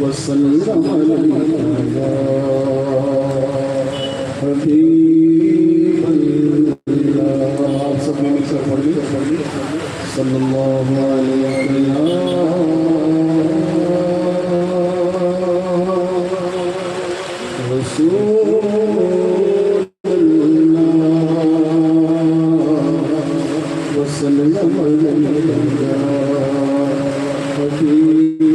وسلم على حبیب اللہ. آپ سب نے مل کر پڑھ لی صلی اللہ علیہ رسول اللہ وسلم علیہ حبیب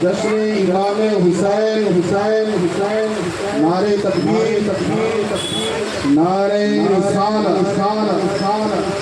جشن امام حسین حسین حسین نعرہ تکبیر تکبیر نعرہ رسالت رسالت رسالت.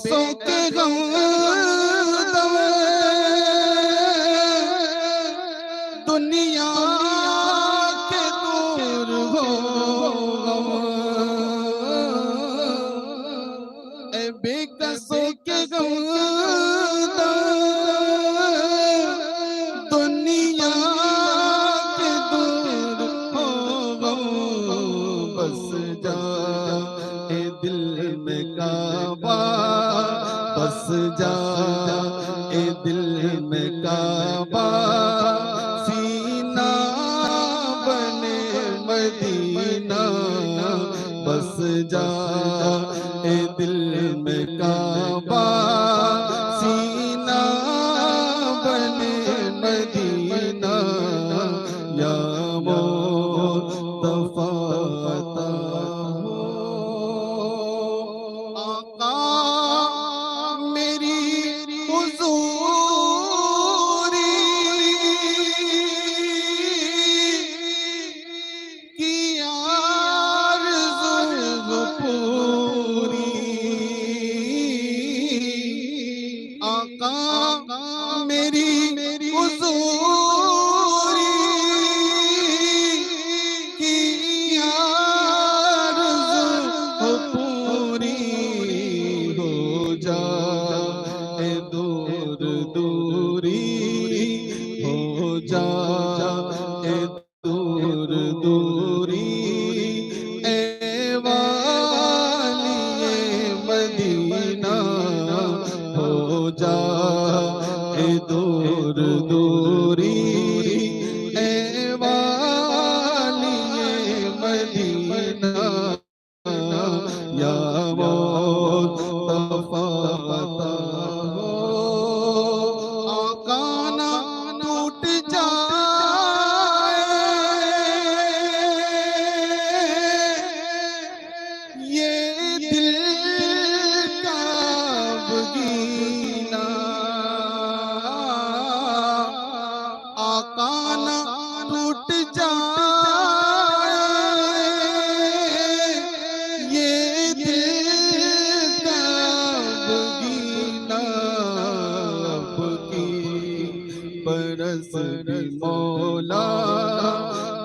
قصوں کے غم دنیا کے دور ہو اے بے قصوں کے غم دنیا کے دور ہو بس جا اے دل میں کعبہ بس جا اے دل میں کعبہ سینہ بنے مدینہ بس جا اے دل میں کعبہ سینہ بنے مدینہ یا مصطفیٰ عطا ہو آقا میری حضوری کی آرزو پوری آقا میری حضوری کی آرزو پوری ہو جا اے دور دوری ہو جا اے دور دوری اے والی مدینہ ہو جا اے دور دوری اے والی مدینہ یا مصطفیٰ عطا ہو آقا نہ ٹوٹ جائے یہ دل کا بگینہ آقا نہ ٹوٹ جائے یہ دل کا بگینہ اب کی برس بھی مولا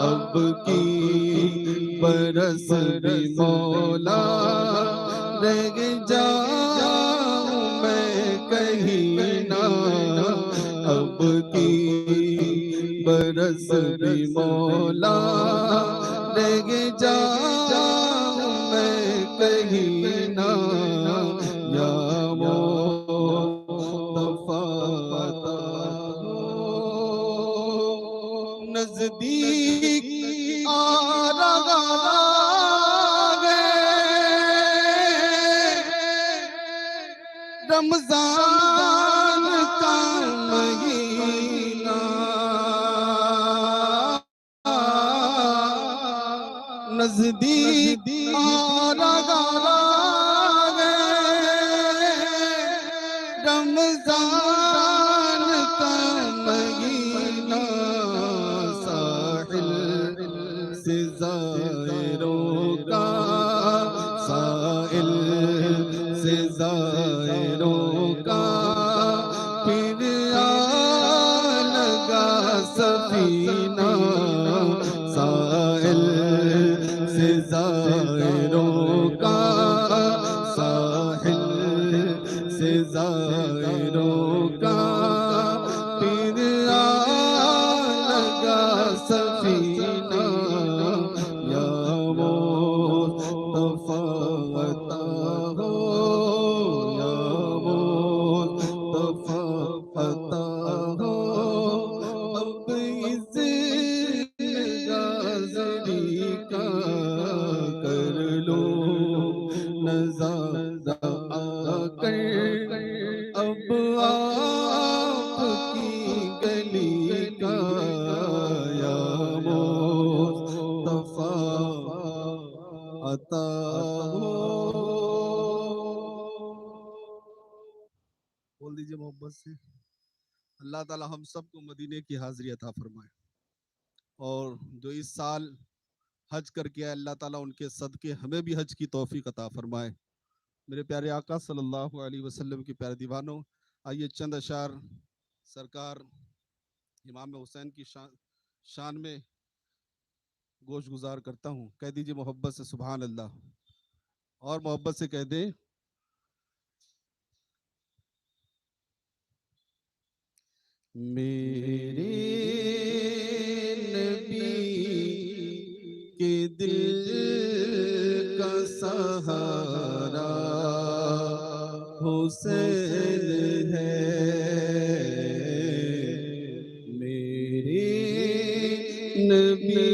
اب کی برس بھی مولا رہ جاؤں میں کہیں نہ اب کی برس بھی مولا رہ جاؤں میں کہیں نہ یا مصطفیٰ عطا ہو نزدیک آ رہا ہے رمضان کا مہینہ نزدیک آ رہا ہے رمضان کا مہینہ ساحل سے زائروں کا ساحل سے زائروں کا پھر آ لگا سفینہ ساحل سے زائروں کا ساحل سے زائروں کا پھر آ لگا سفینہ یا مصطفیٰ عطا ہو یا مصطفیٰ عطا ہو اب اس غازری کا کر لو نظارہ آ کر اب آپ کی گلی کا یا مصطفیٰ عطا ہو بول دیجئے محبت سے اللہ تعالی ہم سب کو مدینے کی حاضری عطا فرمائے اور جو اس سال حج کر کے آئے اللہ تعالیٰ ان کے صدقے ہمیں بھی حج کی توفیق عطا فرمائے میرے پیارے آقا صلی اللہ علیہ وسلم کے پیارے دیوانوں، آئیے چند اشعار سرکار امام حسین کی شان میں گوش گزار کرتا ہوں. کہہ دیجیے محبت سے سبحان اللہ، اور محبت سے کہہ دیں میرے نبی کے دل کا سہارا حسین ہے. میرے نبی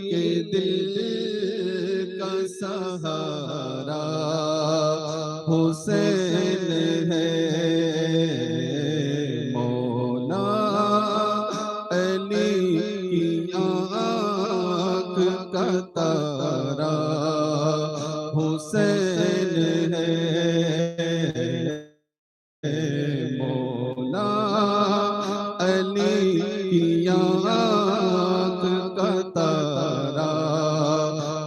کے دل کا سہارا حسین ہے. مولا علی کی آنکھ کا تارا حسین ہے. مولا علی کی آنکھ کا تارا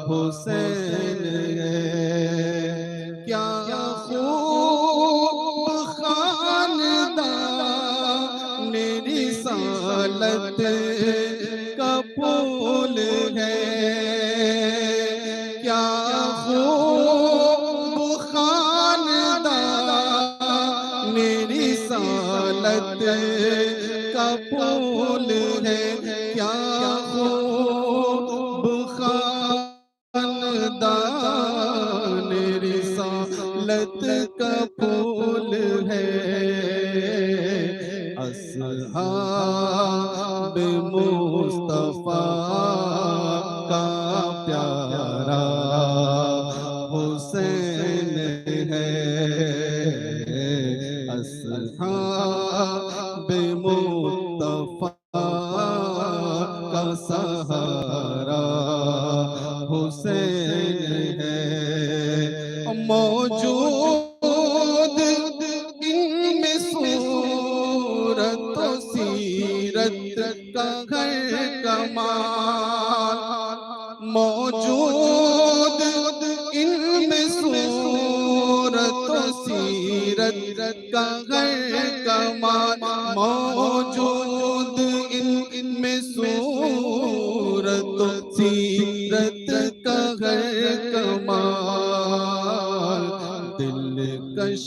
حسین ہے. کیا خوب خاندان رسالت کا پھول ہے. کیا خوب خاندان رسالت کا پھول ہے. کیا خوب خاندان رسالت کا پھول ہے. اصحاب مصطفیٰ کا پیارا حسین ہے. اصحاب مصطفیٰ کا سہارا حسین ہے. موجود ان میں صورت و سیرت کا گھر کمال. موجود ان میں صورت و سیرت کا گھر کمال. موجود ان میں صورت و سیرت کا گھر کمال. دلکش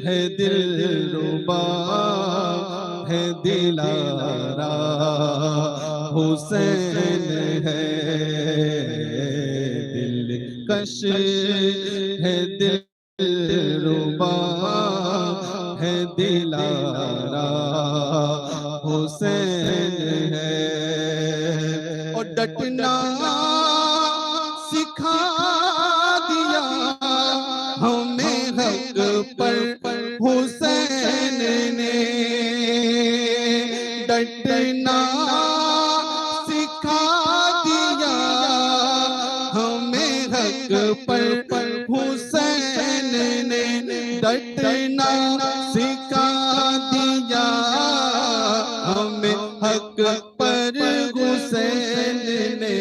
ہے دلربا ہے دلارا حسین ہے. دلکش ہے دلربا ہے دلارا حسین ہے. اور ڈٹنا سکھا دیا ہمیں حق پر حسین نے. ڈٹنا سکھا دیا ہمیں حق پر حسین نے. ڈٹنا سکھا دیا ہمیں حق پر حسین نے.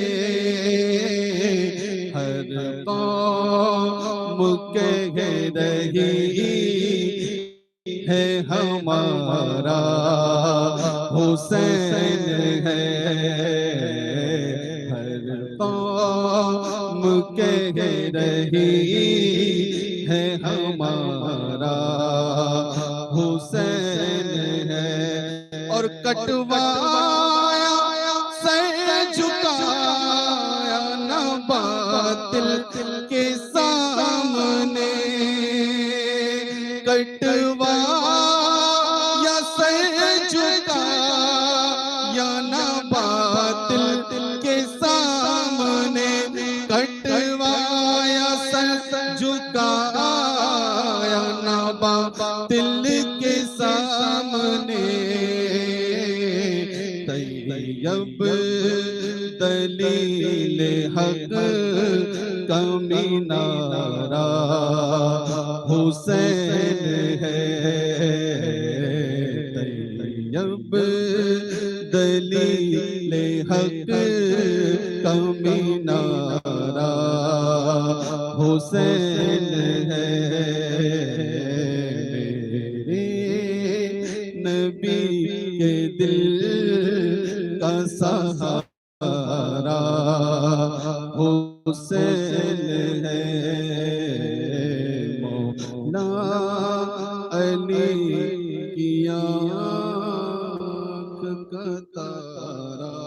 ہر قوم کہہ رہی ہے ہمارا حسین ہے. ہر قوم کہہ رہی ہے ہمارا حسین ہے. اور کٹوایا سر جھکایا نہ باطل کے سامنے. کٹوایا سر جھکایا نہ باطل کے سامنے. کٹوایا سر جھکایا نہ باطل کے سامنے. طیب دلیل حق کا مینارہ حسین ہے. طیب دلیل حق کا مینارہ حسین ہے. نبی کے دل کا سہارا حسین ہے مولا علی کی آنکھ کا تارا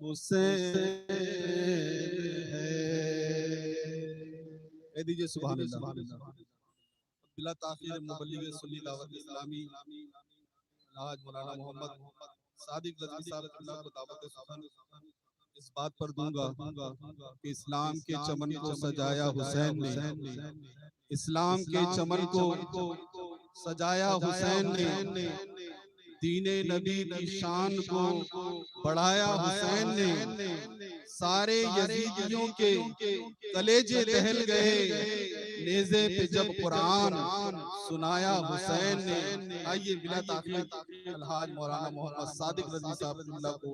حسین ہے. کہہ دیجئے سبحان اللہ. بلا تاخیر مبلغ سنی دعوت اسلامی الحاج مولانا محمد صادق رضوی صاحب اللہ کو دعوت سخن اس بات پر دوں گا کہ اسلام کے چمن کو سجایا حسین نے. اسلام کے چمن کو سجایا حسین نے. دین نبی کی شان کو بڑھایا حسین نے. سارے یزیدیوں کے کلیجے دہل گئے نیزے پہ جب قرآن سنایا حسین نے. آئیے بلا تاخیر الحاج مولانا محمد صادق رضوی صاحب اللہ کو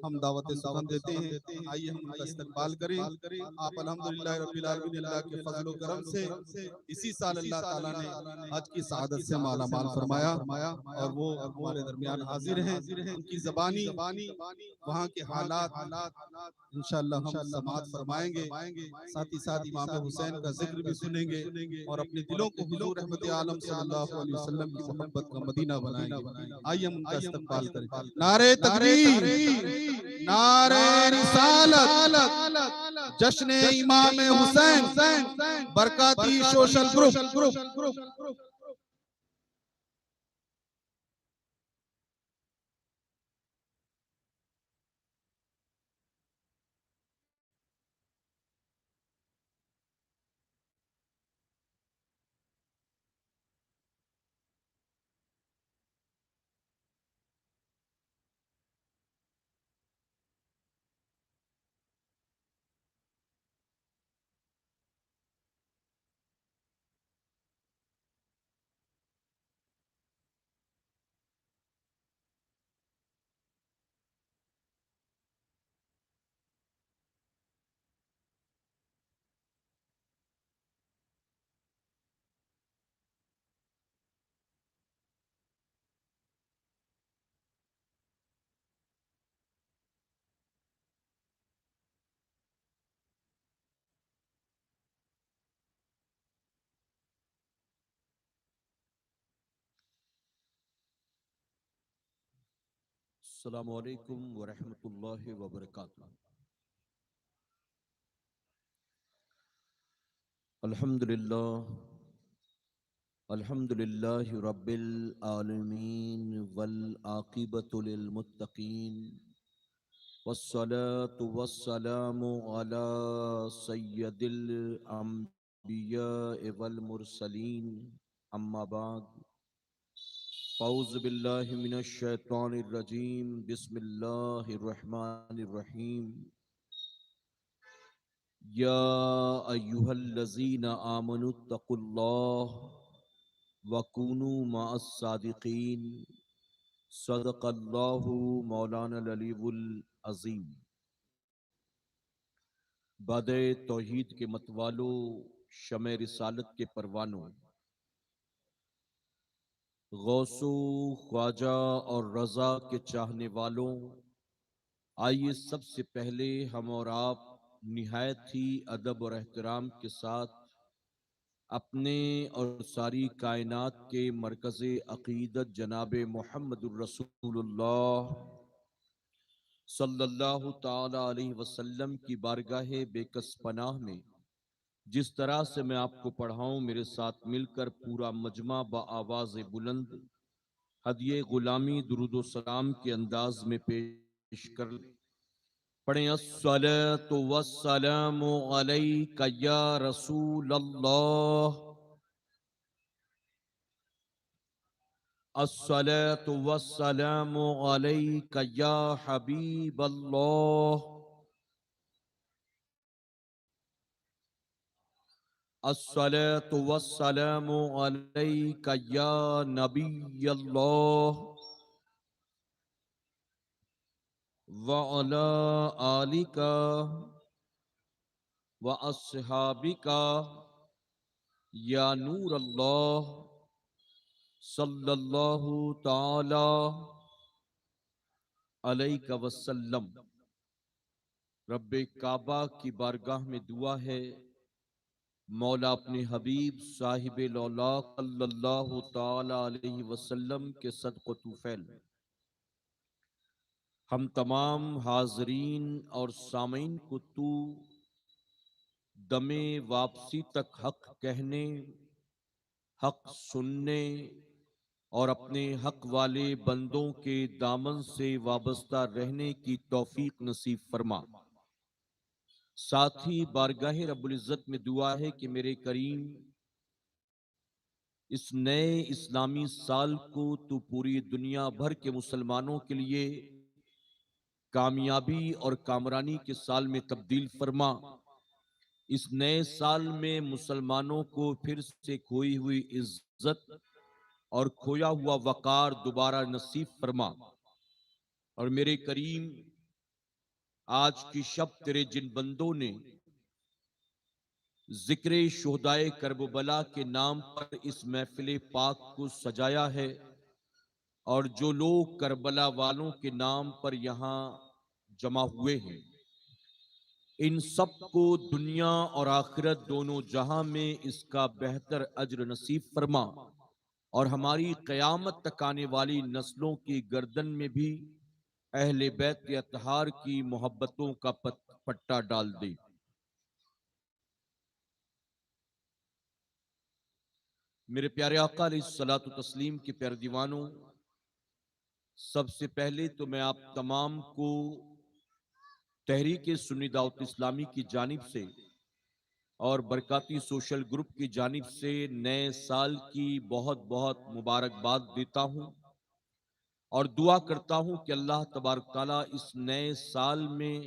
ہم دعوت سخن دیتے ہیں. آئیے ہم ان کا استقبال کریں. آپ الحمدللہ رب العالمین اللہ کے فضل و کرم سے اسی سال اللہ تعالیٰ نے حج کی سعادت سے مالا مال فرمایا اور وہ ہمارے درمیان حاضر ہیں. ان کی زبانی وہاں کے حالات انشاءاللہ ہم سماعت فرمائیں گے. ساتھ ہی ساتھ امام حسین کا ذکر بھی سنیں گے اور اپنے دلوں کو حضور رحمت عالم صلی اللہ علیہ وسلم کی محبت کا مدینہ بنائیں گے. آئیے ہم ان کا استقبال کریں. نعرہ تکبیر، نعرہ رسالت، جشن امام حسین، برکاتی سوشل گروپ. السلام علیکم ورحمۃ اللہ وبرکاتہ. الحمد للہ رب العالمین والعاقبۃ للمتقین والصلاة والسلام علی سید الانبیاء والمرسلین. اما بعد اعوذ باللہ من الشیطان الرجیم. بسم اللہ الرحمن الرحیم. یا ایہا الذین آمنوا اتقوا اللہ وکونوا مع الصادقین. صدق اللہ مولانا العلی العظیم. باد توحید کے متوالو، شمع رسالت کے پروانوں، غوث و خواجہ اور رضا کے چاہنے والوں، آئیے سب سے پہلے ہم اور آپ نہایت ہی ادب اور احترام کے ساتھ اپنے اور ساری کائنات کے مرکز عقیدت جناب محمد الرسول اللہ صلی اللہ تعالی علیہ وسلم کی بارگاہ بے کس پناہ میں جس طرح سے میں آپ کو پڑھاؤں، میرے ساتھ مل کر پورا مجمع بآواز بلند ہدیہ غلامی درود و سلام کے انداز میں پیش کر لیں. پڑھیں الصلاۃ والسلام علیک یا رسول اللہ، الصلاۃ والسلام علیک یا حبیب اللہ، الصلاۃ والسلام علیک یا نبی اللہ وعلی آلک واصحابک یا نور اللہ صلی اللہ تعالی علیہ وسلم۔ رب کعبہ کی بارگاہ میں دعا ہے، مولا اپنے حبیب صاحب لولاق صلی اللہ تعالی علیہ وسلم کے صدق و طفیل ہم تمام حاضرین اور سامعین کو تو دم واپسی تک حق کہنے، حق سننے اور اپنے حق والے بندوں کے دامن سے وابستہ رہنے کی توفیق نصیب فرما۔ ساتھ ہی بارگاہ رب العزت میں دعا ہے کہ میرے کریم اس نئے اسلامی سال کو تو پوری دنیا بھر کے مسلمانوں کے لیے کامیابی اور کامرانی کے سال میں تبدیل فرما۔ اس نئے سال میں مسلمانوں کو پھر سے کھوئی ہوئی عزت اور کھویا ہوا وقار دوبارہ نصیب فرما۔ اور میرے کریم آج کی شب تیرے جن بندوں نے ذکر شہدائے کربلا کے نام پر اس محفل پاک کو سجایا ہے، اور جو لوگ کربلا والوں کے نام پر یہاں جمع ہوئے ہیں، ان سب کو دنیا اور آخرت دونوں جہاں میں اس کا بہتر اجر نصیب فرما، اور ہماری قیامت تک آنے والی نسلوں کی گردن میں بھی اہل بیت اطہار کی محبتوں کا پٹا ڈال دے۔ میرے پیارے آقا علیہ الصلوۃ والتسلیم کے پیارے دیوانوں، سب سے پہلے تو میں آپ تمام کو تحریک سنی دعوت اسلامی کی جانب سے اور برکاتی سوشل گروپ کی جانب سے نئے سال کی بہت بہت مبارکباد دیتا ہوں، اور دعا کرتا ہوں کہ اللہ تبارک تعالیٰ اس نئے سال میں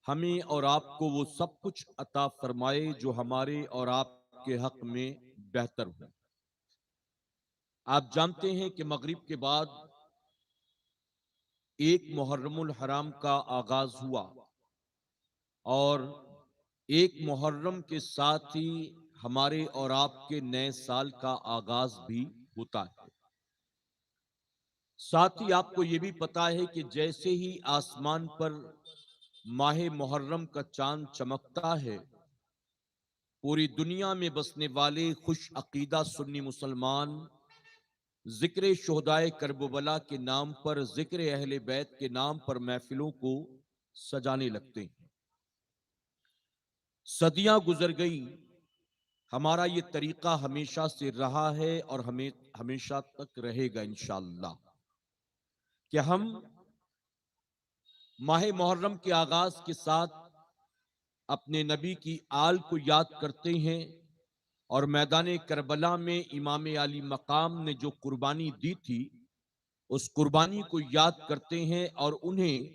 ہمیں اور آپ کو وہ سب کچھ عطا فرمائے جو ہمارے اور آپ کے حق میں بہتر ہو۔ آپ جانتے ہیں کہ مغرب کے بعد ایک محرم الحرام کا آغاز ہوا، اور ایک محرم کے ساتھ ہی ہمارے اور آپ کے نئے سال کا آغاز بھی ہوتا ہے۔ ساتھ ہی آپ کو یہ بھی پتا ہے کہ جیسے ہی آسمان پر ماہ محرم کا چاند چمکتا ہے، پوری دنیا میں بسنے والے خوش عقیدہ سنی مسلمان ذکر شہدائے کربلا کے نام پر، ذکر اہل بیت کے نام پر محفلوں کو سجانے لگتے ہیں۔ صدیاں گزر گئیں، ہمارا یہ طریقہ ہمیشہ سے رہا ہے اور ہمیشہ تک رہے گا انشاءاللہ، کہ ہم ماہ محرم کے آغاز کے ساتھ اپنے نبی کی آل کو یاد کرتے ہیں، اور میدان کربلا میں امام علی مقام نے جو قربانی دی تھی اس قربانی کو یاد کرتے ہیں، اور انہیں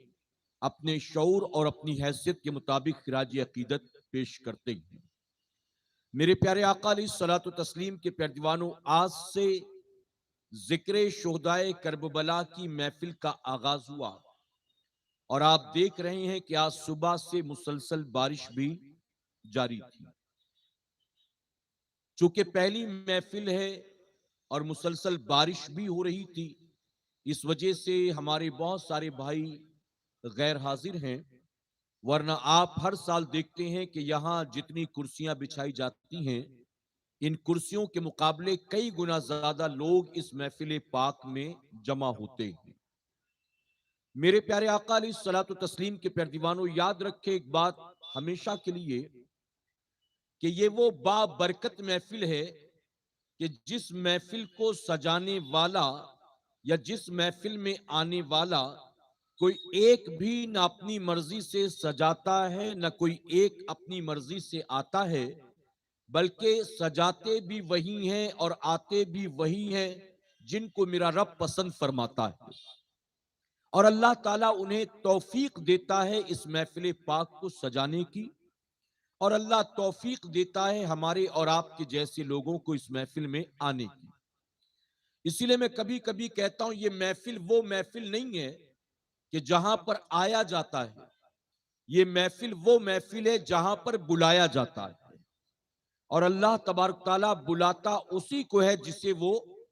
اپنے شعور اور اپنی حیثیت کے مطابق خراج عقیدت پیش کرتے ہیں۔ میرے پیارے آقا علیہ الصلوۃ والتسلیم کے پیارے دیوانوں، آج سے ذکر شہدائے کربلا کی محفل کا آغاز ہوا، اور آپ دیکھ رہے ہیں کہ آج صبح سے مسلسل بارش بھی جاری تھی۔ چونکہ پہلی محفل ہے اور مسلسل بارش بھی ہو رہی تھی، اس وجہ سے ہمارے بہت سارے بھائی غیر حاضر ہیں، ورنہ آپ ہر سال دیکھتے ہیں کہ یہاں جتنی کرسیاں بچھائی جاتی ہیں، ان کرسیوں کے مقابلے کئی گنا زیادہ لوگ اس محفل پاک میں جمع ہوتے ہیں۔ میرے پیارے آقا علیہ الصلوۃ والتسلیم کے پیارے دیوانوں، یاد رکھیں ایک بات ہمیشہ کے لیے، کہ یہ وہ بابرکت محفل ہے کہ جس محفل کو سجانے والا یا جس محفل میں آنے والا کوئی ایک بھی نہ اپنی مرضی سے سجاتا ہے، نہ کوئی ایک اپنی مرضی سے آتا ہے، بلکہ سجاتے بھی وہی ہیں اور آتے بھی وہی ہیں جن کو میرا رب پسند فرماتا ہے، اور اللہ تعالیٰ انہیں توفیق دیتا ہے اس محفل پاک کو سجانے کی، اور اللہ توفیق دیتا ہے ہمارے اور آپ کے جیسے لوگوں کو اس محفل میں آنے کی۔ اسی لیے میں کبھی کبھی کہتا ہوں یہ محفل وہ محفل نہیں ہے کہ جہاں پر آیا جاتا ہے، یہ محفل وہ محفل ہے جہاں پر بلایا جاتا ہے، اور اللہ تبارک تعالیٰ بلاتا اسی کو ہے جسے وہ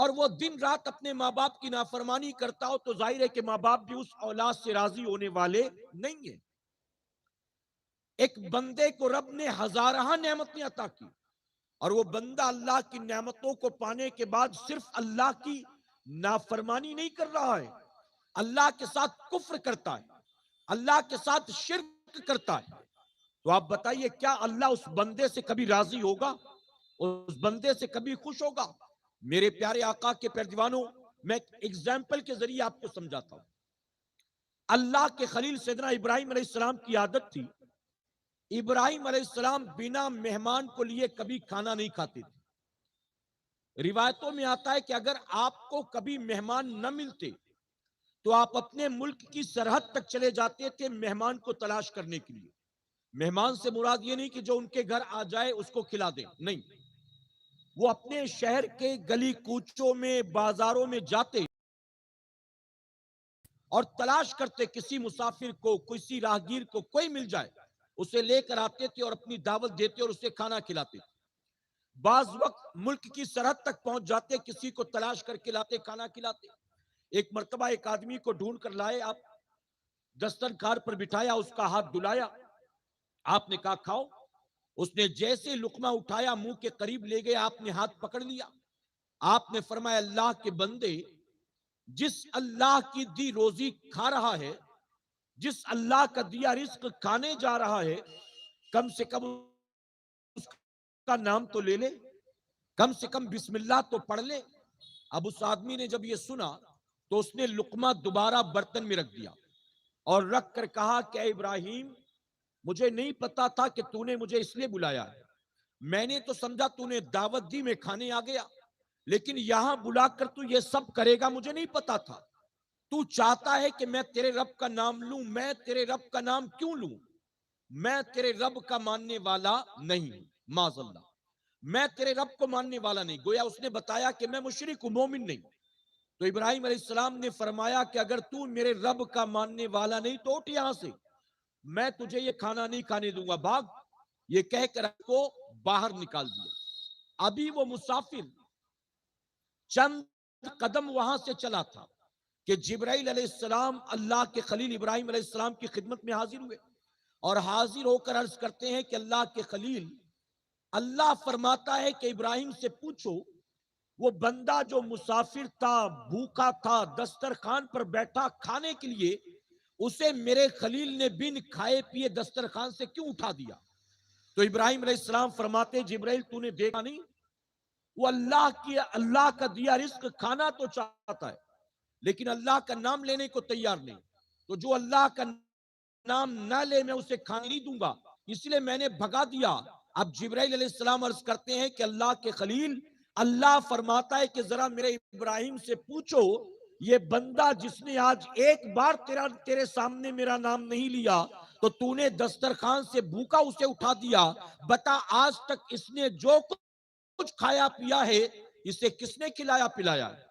اور وہ دن رات اپنے ماں باپ کی نافرمانی کرتا ہو تو ظاہر ہے کہ ماں باپ بھی اس اولاد سے راضی ہونے والے نہیں ہیں۔ ایک بندے کو رب نے ہزارہ نعمتیں عطا کی اور وہ بندہ اللہ کی نعمتوں کو پانے کے بعد صرف اللہ کی نافرمانی نہیں کر رہا ہے، اللہ کے ساتھ کفر کرتا ہے، اللہ کے ساتھ شرک کرتا ہے۔ تو آپ بتائیے کیا اللہ اس بندے سے کبھی راضی ہوگا؟ اس بندے سے کبھی خوش ہوگا؟ میرے پیارے آقا کے پیروانوں، میں ایک ایگزامپل کے ذریعے آپ کو سمجھاتا ہوں۔ اللہ کے خلیل سیدنا ابراہیم علیہ السلام کی عادت تھی، ابراہیم علیہ السلام بنا مہمان کو لیے کبھی کھانا نہیں کھاتے تھے۔ روایتوں میں آتا ہے کہ اگر آپ کو کبھی مہمان نہ ملتے تو آپ اپنے ملک کی سرحد تک چلے جاتے تھے مہمان کو تلاش کرنے کے لیے۔ مہمان سے مراد یہ نہیں کہ جو ان کے گھر آ جائے اس کو کھلا دیں، نہیں، وہ اپنے شہر کے گلی کوچوں میں بازاروں میں جاتے اور تلاش کرتے کسی مسافر کو، کسی راہگیر کو کوئی مل جائے، اسے لے کر آتے تھے اور اپنی دعوت دیتے اور اسے کھانا کھلاتے تھے۔ بعض وقت ملک کی سرحد تک پہنچ جاتے، کسی کو تلاش کر کے لاتے، کھانا کھلاتے۔ ایک مرتبہ ایک آدمی کو ڈھونڈ کر لائے، آپ دسترخوان پر بٹھایا، اس کا ہاتھ دھلایا، آپ نے کہا کھاؤ۔ اس نے جیسے لقمہ اٹھایا منہ کے قریب لے گیا، آپ نے ہاتھ پکڑ لیا۔ آپ نے فرمایا اللہ کے بندے، جس اللہ کی دی روزی کھا رہا ہے، جس اللہ کا دیا رزق کھانے جا رہا ہے، کم سے کم اس کا نام تو لے لے، کم سے کم بسم اللہ تو پڑھ لے۔ اب اس آدمی نے جب یہ سنا تو اس نے لقمہ دوبارہ برتن میں رکھ دیا اور رکھ کر کہا کہ اے ابراہیم، مجھے نہیں پتا تھا کہ تو نے مجھے اس لیے بلایا ہے، میں نے تو سمجھا تو نے دعوت دی، میں کھانے آ گیا، لیکن یہاں بلا کر تو یہ سب کرے گا مجھے نہیں پتا تھا۔ تو چاہتا ہے کہ میں تیرے رب کا نام لوں، میں تیرے رب کا نام کیوں لوں؟ میں تیرے رب کا ماننے والا نہیں ہوں، معاذ اللہ، میں تیرے رب کو ماننے والا نہیں۔ گویا اس نے بتایا کہ میں مشرک ہوں، مومن نہیں۔ تو ابراہیم علیہ السلام نے فرمایا کہ اگر تو میرے رب کا ماننے والا نہیں تو اٹھ یہاں سے، میں تجھے یہ کھانا نہیں کھانے دوں گا، بھاگ۔ یہ کہہ کر کو باہر نکال دیا۔ ابھی وہ مسافر چند قدم وہاں سے چلا تھا کہ جبرائیل علیہ السلام اللہ کے خلیل ابراہیم علیہ السلام کی خدمت میں حاضر ہوئے اور حاضر ہو کر عرض کرتے ہیں کہ اللہ کے خلیل، اللہ فرماتا ہے کہ ابراہیم سے پوچھو وہ بندہ جو مسافر تھا، بھوکا تھا، دسترخوان پر بیٹھا کھانے کے لیے، اسے میرے خلیل نے بن کھائے پیے دسترخوان سے کیوں اٹھا دیا؟ تو ابراہیم علیہ السلام فرماتے جبرائیل تو نے دیکھا نہیں، وہ اللہ کا دیا رزق کھانا تو چاہتا ہے لیکن اللہ کا نام لینے کو تیار نہیں، تو جو اللہ کا نام نہ لے میں اسے کھانے نہیں دوں گا، اس لیے میں نے بھگا دیا۔ اب جبرائیل علیہ السلام عرض کرتے ہیں کہ اللہ کے خلیل، اللہ فرماتا ہے کہ ذرا میرے ابراہیم سے پوچھو یہ بندہ جس نے آج ایک بار تیرے سامنے میرا نام نہیں لیا تو تو نے دسترخوان سے بھوکا اسے اٹھا دیا، بتا آج تک اس نے جو کچھ کھایا پیا ہے اسے کس نے کھلایا پلایا ہے؟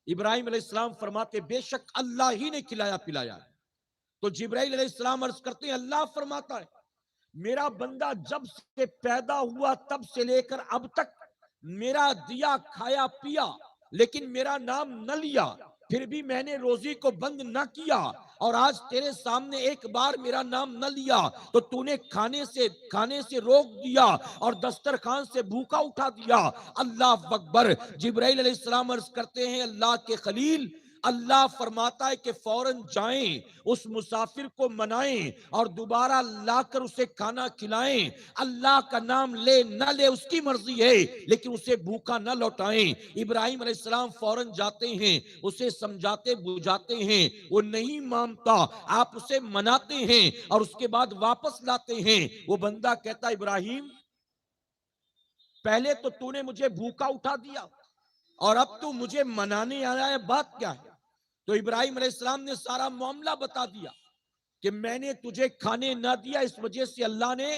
ابراہیم علیہ السلام فرماتے بے شک اللہ ہی نے کھلایا پلایا ہے۔ تو جبرائیل علیہ السلام عرض کرتے ہیں اللہ فرماتا ہے میرا بندہ جب سے پیدا ہوا تب سے لے کر اب تک میرا دیا کھایا پیا لیکن میرا نام نہ لیا، پھر بھی میں نے روزی کو بند نہ کیا، اور آج تیرے سامنے ایک بار میرا نام نہ لیا تو تو نے کھانے سے روک دیا اور دسترخوان سے بھوکا اٹھا دیا۔ اللہ اکبر۔ جبرائیل علیہ السلام عرض کرتے ہیں اللہ کے خلیل، اللہ فرماتا ہے کہ فوراً جائیں اس مسافر کو منائیں اور دوبارہ لا کر اسے کھانا کھلائیں، اللہ کا نام لے نہ لے اس کی مرضی ہے لیکن اسے بھوکا نہ لوٹائیں۔ ابراہیم علیہ السلام فوراً جاتے ہیں، اسے سمجھاتے بجھاتے ہیں، وہ نہیں مانتا، آپ اسے مناتے ہیں اور اس کے بعد واپس لاتے ہیں۔ وہ بندہ کہتا ابراہیم پہلے تو نے مجھے بھوکا اٹھا دیا اور اب تو مجھے منانے آیا ہے، بات کیا ہے؟ تو ابراہیم علیہ السلام نے سارا معاملہ بتا دیا کہ میں نے تجھے کھانے نہ دیا، اس وجہ سے اللہ نے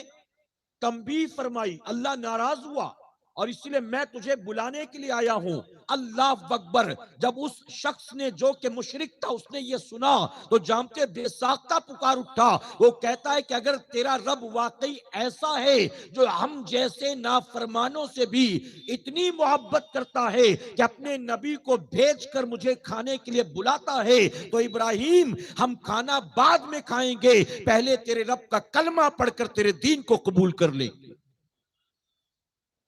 تنبیہ فرمائی، اللہ ناراض ہوا اور اس لیے میں تجھے بلانے کے لیے آیا ہوں۔ اللہ اکبر۔ جب اس شخص نے جو کہ مشرک تھا اس نے یہ سنا تو جانتے بے ساختہ پکار اٹھا۔ وہ کہتا ہے کہ اگر تیرا رب واقعی ایسا ہے جو ہم جیسے نافرمانوں سے بھی اتنی محبت کرتا ہے کہ اپنے نبی کو بھیج کر مجھے کھانے کے لیے بلاتا ہے تو ابراہیم ہم کھانا بعد میں کھائیں گے، پہلے تیرے رب کا کلمہ پڑھ کر تیرے دین کو قبول کر لیں گے۔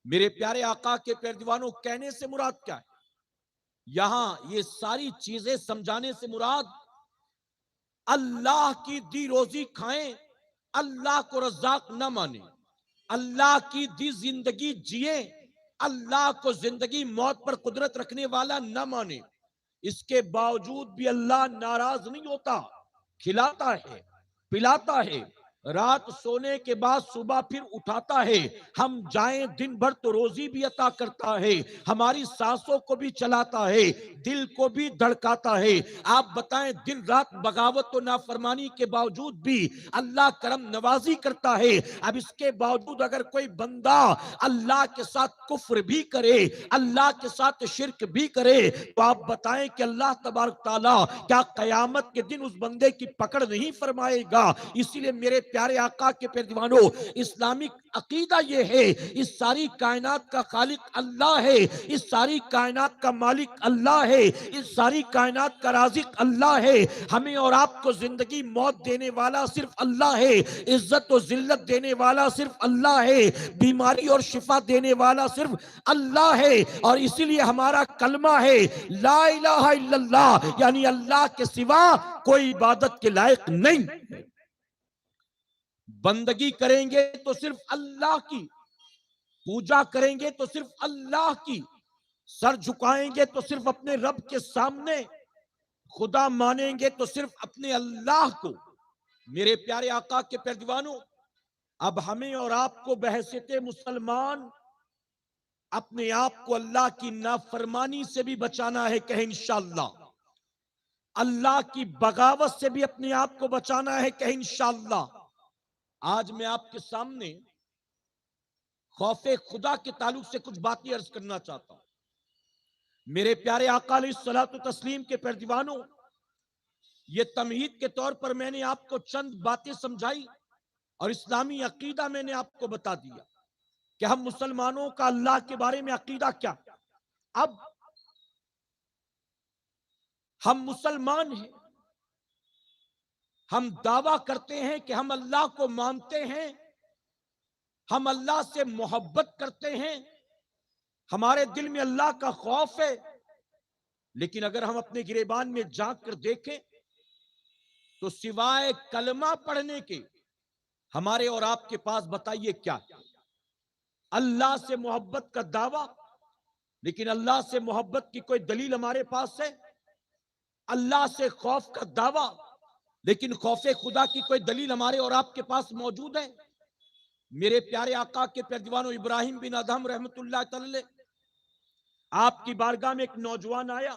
میرے پیارے آقا کے پیروانوں، کہنے سے مراد کیا ہے؟ یہاں یہ ساری چیزیں سمجھانے سے مراد اللہ کی دی روزی کھائیں، اللہ کو رزاق نہ مانیں، اللہ کی دی زندگی جییں، اللہ کو زندگی موت پر قدرت رکھنے والا نہ مانیں، اس کے باوجود بھی اللہ ناراض نہیں ہوتا، کھلاتا ہے، پلاتا ہے، رات سونے کے بعد صبح پھر اٹھاتا ہے، ہم جائیں دن بھر تو روزی بھی عطا کرتا ہے، ہماری سانسوں کو بھی چلاتا ہے، دل کو بھی دھڑکاتا ہے۔ آپ بتائیں دن رات بغاوت و نافرمانی کے باوجود بھی اللہ کرم نوازی کرتا ہے۔ اب اس کے باوجود اگر کوئی بندہ اللہ کے ساتھ کفر بھی کرے، اللہ کے ساتھ شرک بھی کرے تو آپ بتائیں کہ اللہ تبارک تعالیٰ کیا قیامت کے دن اس بندے کی پکڑ نہیں فرمائے گا؟ اسی لیے میرے پیارے آقا کے پیروانوں، اسلامک عقیدہ یہ ہے اس ساری کائنات کا خالق اللہ ہے، اس ساری کائنات کا مالک اللہ ہے، اس ساری کائنات کا رازق اللہ ہے، ہمیں اور آپ کو زندگی موت دینے والا صرف اللہ ہے، عزت و ذلت دینے والا صرف اللہ ہے، بیماری اور شفا دینے والا صرف اللہ ہے، اور اسی لیے ہمارا کلمہ ہے لا الہ الا اللہ، یعنی اللہ کے سوا کوئی عبادت کے لائق نہیں۔ بندگی کریں گے تو صرف اللہ کی، پوجا کریں گے تو صرف اللہ کی، سر جھکائیں گے تو صرف اپنے رب کے سامنے، خدا مانیں گے تو صرف اپنے اللہ کو۔ میرے پیارے آقا کے پیروانوں، اب ہمیں اور آپ کو بحیثیت مسلمان اپنے آپ کو اللہ کی نافرمانی سے بھی بچانا ہے، کہیں انشاءاللہ۔ اللہ کی بغاوت سے بھی اپنے آپ کو بچانا ہے، کہیں انشاءاللہ۔ آج میں آپ کے سامنے خوف خدا کے تعلق سے کچھ باتیں عرض کرنا چاہتا ہوں۔ میرے پیارے آقا علیہ الصلوۃ والتسلیم کے پیروانوں، یہ تمہید کے طور پر میں نے آپ کو چند باتیں سمجھائی اور اسلامی عقیدہ میں نے آپ کو بتا دیا کہ ہم مسلمانوں کا اللہ کے بارے میں عقیدہ کیا۔ اب ہم مسلمان ہیں، ہم دعویٰ کرتے ہیں کہ ہم اللہ کو مانتے ہیں، ہم اللہ سے محبت کرتے ہیں، ہمارے دل میں اللہ کا خوف ہے، لیکن اگر ہم اپنے گریبان میں جھانک کر دیکھیں تو سوائے کلمہ پڑھنے کے ہمارے اور آپ کے پاس بتائیے کیا؟ اللہ سے محبت کا دعویٰ، لیکن اللہ سے محبت کی کوئی دلیل ہمارے پاس ہے؟ اللہ سے خوف کا دعویٰ، لیکن خوف خدا کی کوئی دلیل ہمارے اور آپ کے پاس موجود ہے؟ میرے پیارے آقا کے پیروانوں، ابراہیم بن ادہم رحمت اللہ تعالی آپ کی بارگاہ میں ایک نوجوان آیا،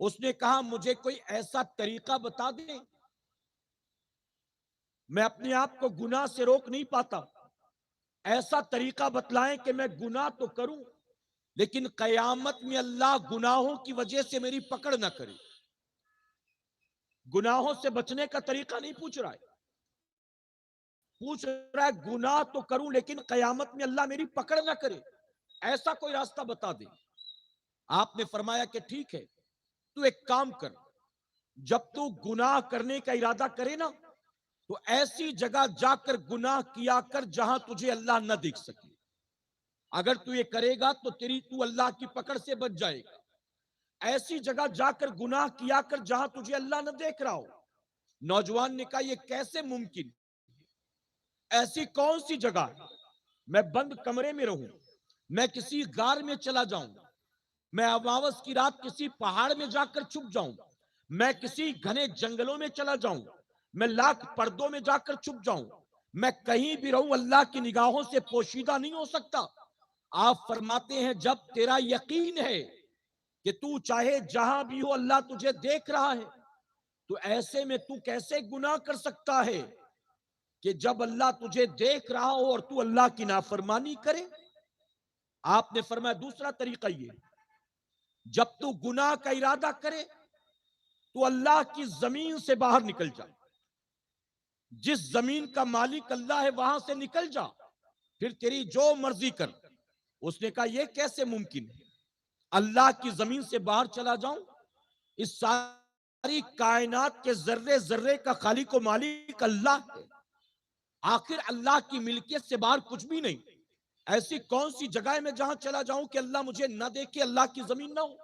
اس نے کہا مجھے کوئی ایسا طریقہ بتا دیں، میں اپنے آپ کو گناہ سے روک نہیں پاتا، ایسا طریقہ بتلائیں کہ میں گناہ تو کروں لیکن قیامت میں اللہ گناہوں کی وجہ سے میری پکڑ نہ کرے۔ گناہوں سے بچنے کا طریقہ نہیں پوچھ رہا ہے، پوچھ رہا ہے گناہ تو کروں لیکن قیامت میں اللہ میری پکڑ نہ کرے، ایسا کوئی راستہ بتا دے۔ آپ نے فرمایا کہ ٹھیک ہے، تو ایک کام کر، جب تو گناہ کرنے کا ارادہ کرے نا تو ایسی جگہ جا کر گناہ کیا کر جہاں تجھے اللہ نہ دیکھ سکے۔ اگر تو یہ کرے گا تو تو اللہ کی پکڑ سے بچ جائے گا۔ ایسی جگہ جا کر گناہ کیا کر جہاں تجھے اللہ نہ دیکھ رہا ہو۔ نوجوان نے کہا یہ کیسے ممکن، ایسی کون سی جگہ ہے؟ میں بند کمرے میں رہوں، میں کسی غار میں چلا جاؤں، میں اماوس کی رات کسی پہاڑ میں جا کر چھپ جاؤں، میں کسی گھنے جنگلوں میں چلا جاؤں، میں لاکھ پردوں میں جا کر چھپ جاؤں، میں کہیں بھی رہوں اللہ کی نگاہوں سے پوشیدہ نہیں ہو سکتا۔ آپ فرماتے ہیں جب تیرا یقین ہے کہ تو چاہے جہاں بھی ہو اللہ تجھے دیکھ رہا ہے تو ایسے میں تو کیسے گناہ کر سکتا ہے کہ جب اللہ تجھے دیکھ رہا ہو اور تو اللہ کی نافرمانی کرے؟ آپ نے فرمایا دوسرا طریقہ یہ، جب تو گناہ کا ارادہ کرے تو اللہ کی زمین سے باہر نکل جا، جس زمین کا مالک اللہ ہے وہاں سے نکل جا، پھر تیری جو مرضی کر۔ اس نے کہا یہ کیسے ممکن ہے، اللہ کی زمین سے باہر چلا جاؤں؟ اس ساری کائنات کے ذرے ذرے کا خالق و مالک اللہ ہے، آخر اللہ کی ملکیت سے باہر کچھ بھی نہیں۔ ایسی کون سی جگہ ہے میں جہاں چلا جاؤں کہ اللہ مجھے نہ دیکھے، اللہ کی زمین نہ ہو؟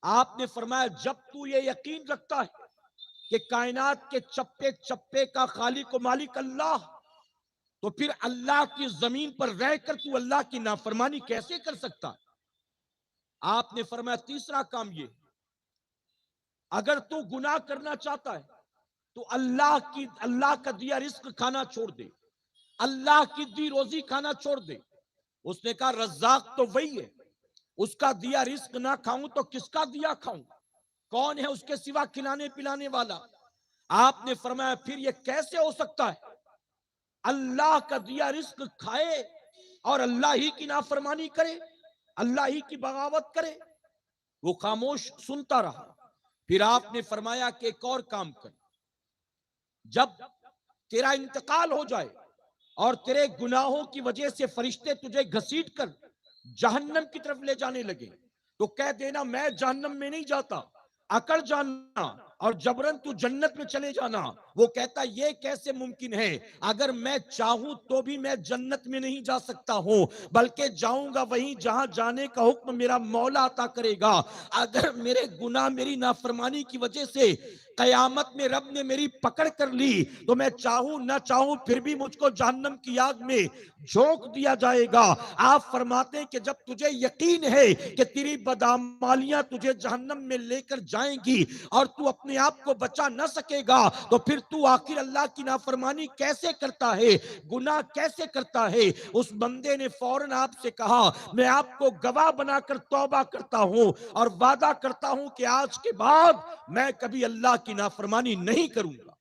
آپ نے فرمایا جب تو یہ یقین رکھتا ہے کہ کائنات کے چپے چپے کا خالق و مالک اللہ، تو پھر اللہ کی زمین پر رہ کر تو اللہ کی نافرمانی کیسے کر سکتا ہے؟ آپ نے فرمایا تیسرا کام یہ، اگر تو گناہ کرنا چاہتا ہے تو اللہ کا دیا رزق کھانا چھوڑ دے، اللہ کی دی روزی کھانا چھوڑ دے۔ اس نے کہا رزاق تو وہی ہے، اس کا دیا رزق نہ کھاؤں تو کس کا دیا کھاؤں؟ کون ہے اس کے سوا کھلانے پلانے والا؟ آپ نے فرمایا پھر یہ کیسے ہو سکتا ہے اللہ کا دیا رزق کھائے اور اللہ ہی کی نافرمانی کرے، اللہ ہی کی بغاوت کرے؟ وہ خاموش سنتا رہا۔ پھر آپ نے فرمایا کہ ایک اور کام کر، جب تیرا انتقال ہو جائے اور تیرے گناہوں کی وجہ سے فرشتے تجھے گھسیٹ کر جہنم کی طرف لے جانے لگے تو کہہ دینا میں جہنم میں نہیں جاتا، اکڑ جانا اور جبرن تو جنت میں چلے جانا۔ وہ کہتا یہ کیسے ممکن ہے، اگر میں چاہوں تو بھی میں جنت میں نہیں جا سکتا ہوں، بلکہ جاؤں گا وہیں جہاں جانے کا حکم میرا مولا عطا کرے گا۔ اگر میرے گناہ میری نافرمانی کی وجہ سے قیامت میں رب نے میری پکڑ کر لی تو میں چاہوں نہ چاہوں پھر بھی مجھ کو جہنم کی آگ میں جھونک دیا جائے گا۔ آپ فرماتے ہیں کہ جب تجھے یقین ہے کہ تیری بدعمالیاں تجھے جہنم میں لے کر جائیں گی اور تو اپنے آپ کو بچا نہ سکے گا، تو پھر تو آخر اللہ کی نافرمانی کیسے کرتا ہے، گناہ کیسے کرتا ہے؟ اس بندے نے فوراً آپ سے کہا میں آپ کو گواہ بنا کر توبہ کرتا ہوں اور وعدہ کرتا ہوں کہ آج کے بعد میں کبھی اللہ کی نافرمانی نہیں کروں گا۔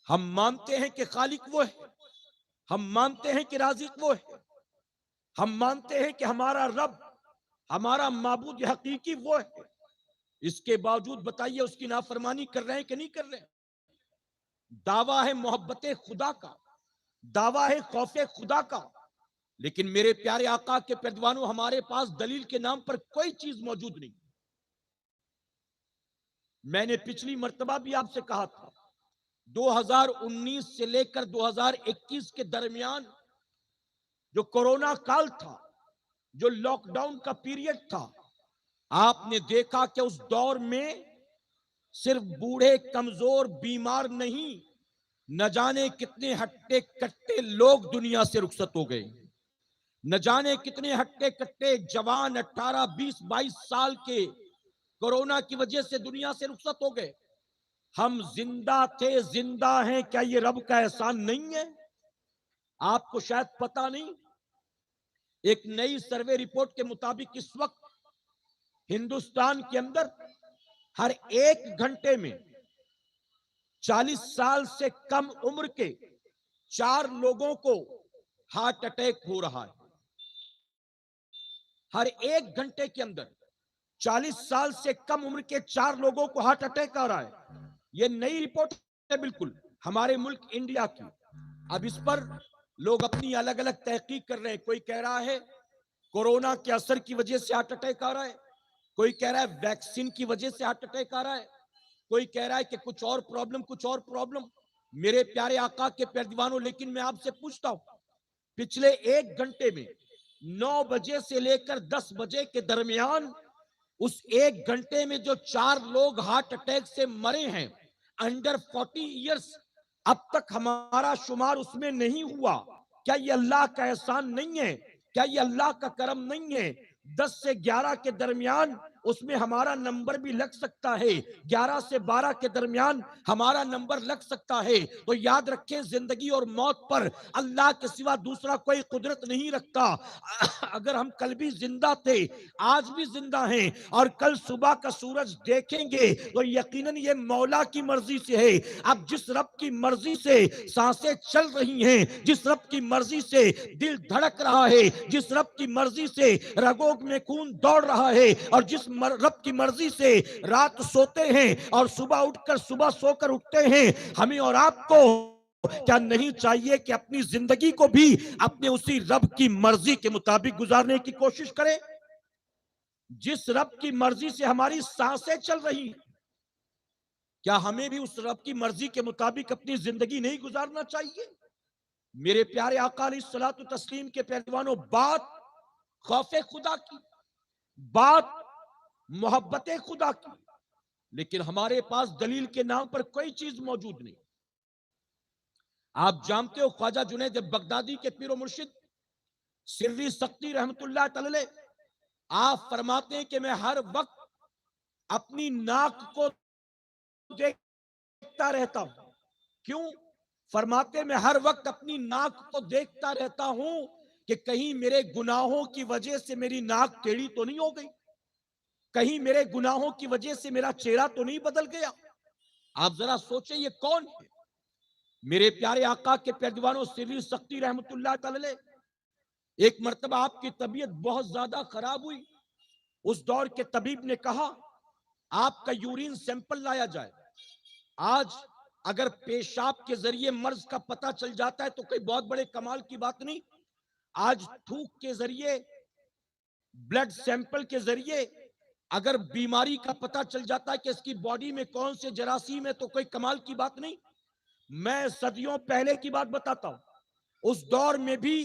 ہم مانتے ہیں کہ خالق وہ ہے، ہم مانتے ہیں کہ رازق وہ ہے، ہم مانتے ہیں کہ ہمارا رب، ہمارا معبود حقیقی وہ ہے، اس کے باوجود بتائیے اس کی نافرمانی کر رہے ہیں کہ نہیں کر رہے ہیں؟ دعویٰ ہے محبت خدا کا، دعویٰ ہے خوف خدا کا، لیکن میرے پیارے آقا کے پیروانوں ہمارے پاس دلیل کے نام پر کوئی چیز موجود نہیں۔ میں نے پچھلی مرتبہ بھی آپ سے کہا تھا 2019 سے لے کر 2021 کے درمیان جو کورونا کال تھا، جو لاک ڈاؤن کا پیریڈ تھا، آپ نے دیکھا کہ اس دور میں صرف بوڑھے کمزور بیمار نہیں، نہ جانے کتنے ہٹے کٹے لوگ دنیا سے رخصت ہو گئے، نہ جانے کتنے ہٹے کٹے جوان 18 20 22 سال کے کورونا کی وجہ سے دنیا سے رخصت ہو گئے۔ ہم زندہ تھے، زندہ ہیں، کیا یہ رب کا احسان نہیں ہے؟ آپ کو شاید پتا نہیں، ایک نئی سروے رپورٹ کے مطابق اس وقت ہندوستان کے اندر ہر ایک گھنٹے میں 40 سال سے کم عمر کے 4 لوگوں کو ہارٹ اٹیک ہو رہا ہے۔ ہر ایک گھنٹے کے اندر 40 سال سے کم عمر کے 4 لوگوں کو ہارٹ اٹیک آ رہا ہے۔ یہ نئی رپورٹ ہے بالکل ہمارے ملک انڈیا کی۔ اب اس پر لوگ اپنی الگ الگ تحقیق کر رہے ہیں، کوئی کہہ رہا ہے کورونا کے اثر کی وجہ سے ہارٹ اٹیک آ رہا ہے، کوئی کہہ رہا ہے ویکسین کی وجہ سے ہارٹ اٹیک آ رہا ہے، کوئی کہہ رہا ہے کہ کچھ اور پرابلم۔ میرے پیارے آقا کے پیروانوں، لیکن میں آپ سے پوچھتا ہوں پچھلے ایک گھنٹے میں 9 بجے سے لے کر 10 بجے کے درمیان اس ایک گھنٹے میں جو 4 لوگ ہارٹ اٹیک سے مرے ہیں انڈر 40 ایئرس، اب تک ہمارا شمار اس میں نہیں ہوا۔ کیا یہ اللہ کا احسان نہیں ہے؟ کیا یہ اللہ کا کرم نہیں ہے؟ 10 سے 11 کے درمیان اس میں ہمارا نمبر بھی لگ سکتا ہے، 11 سے 12 کے درمیان ہمارا نمبر لگ سکتا ہے۔ تو یاد رکھیں زندگی اور موت پر اللہ کے سوا دوسرا کوئی قدرت نہیں رکھتا۔ اگر ہم کل بھی زندہ تھے، آج بھی زندہ ہیں اور کل صبح کا سورج دیکھیں گے تو یقیناً یہ مولا کی مرضی سے ہے۔ اب جس رب کی مرضی سے سانسیں چل رہی ہیں، جس رب کی مرضی سے دل دھڑک رہا ہے، جس رب کی مرضی سے رگوں میں خون دوڑ رہا ہے، اور جس رب کی مرضی سے رات سوتے ہیں اور صبح سو کر اٹھتے ہیں، ہمیں اور آپ کو کیا نہیں چاہیے کہ اپنی زندگی کو بھی اپنے اسی رب کی مرضی کے مطابق گزارنے کی کوشش کریں؟ جس رب کی مرضی سے ہماری سانسیں چل رہی ہیں، کیا ہمیں بھی اس رب کی مرضی کے مطابق اپنی زندگی نہیں گزارنا چاہیے؟ میرے پیارے آقا علیہ الصلوۃ والتسلیم کے پہلوانوں، بات خوف خدا کی، بات محبت خدا کی، لیکن ہمارے پاس دلیل کے نام پر کوئی چیز موجود نہیں۔ آپ جانتے ہو خواجہ جنید بغدادی کے پیر و مرشد سری سختی رحمت اللہ تعالی، آپ فرماتے ہیں کہ میں ہر وقت اپنی ناک کو دیکھتا رہتا ہوں۔ کیوں؟ فرماتے میں ہر وقت اپنی ناک کو دیکھتا رہتا ہوں کہ کہیں میرے گناہوں کی وجہ سے میری ناک ٹیڑھی تو نہیں ہو گئی، کہیں میرے گناہوں کی وجہ سے میرا چہرہ تو نہیں بدل گیا۔ آپ ذرا سوچیں یہ کون ہے؟ میرے پیارے آقا کے پیروانوں سری سختی رحمت اللہ تعالی، ایک مرتبہ آپ کی طبیعت بہت زیادہ خراب ہوئی۔ اس دور کے طبیب نے کہا آپ کا یورین سیمپل لایا جائے۔ آج اگر پیشاب کے ذریعے مرض کا پتہ چل جاتا ہے تو کوئی بہت بڑے کمال کی بات نہیں۔ آج تھوک کے ذریعے، بلڈ سیمپل کے ذریعے اگر بیماری کا پتہ چل جاتا ہے کہ اس کی باڈی میں کون سے جراثیم ہے تو کوئی کمال کی بات نہیں۔ میں صدیوں پہلے کی بات بتاتا ہوں، اس دور میں بھی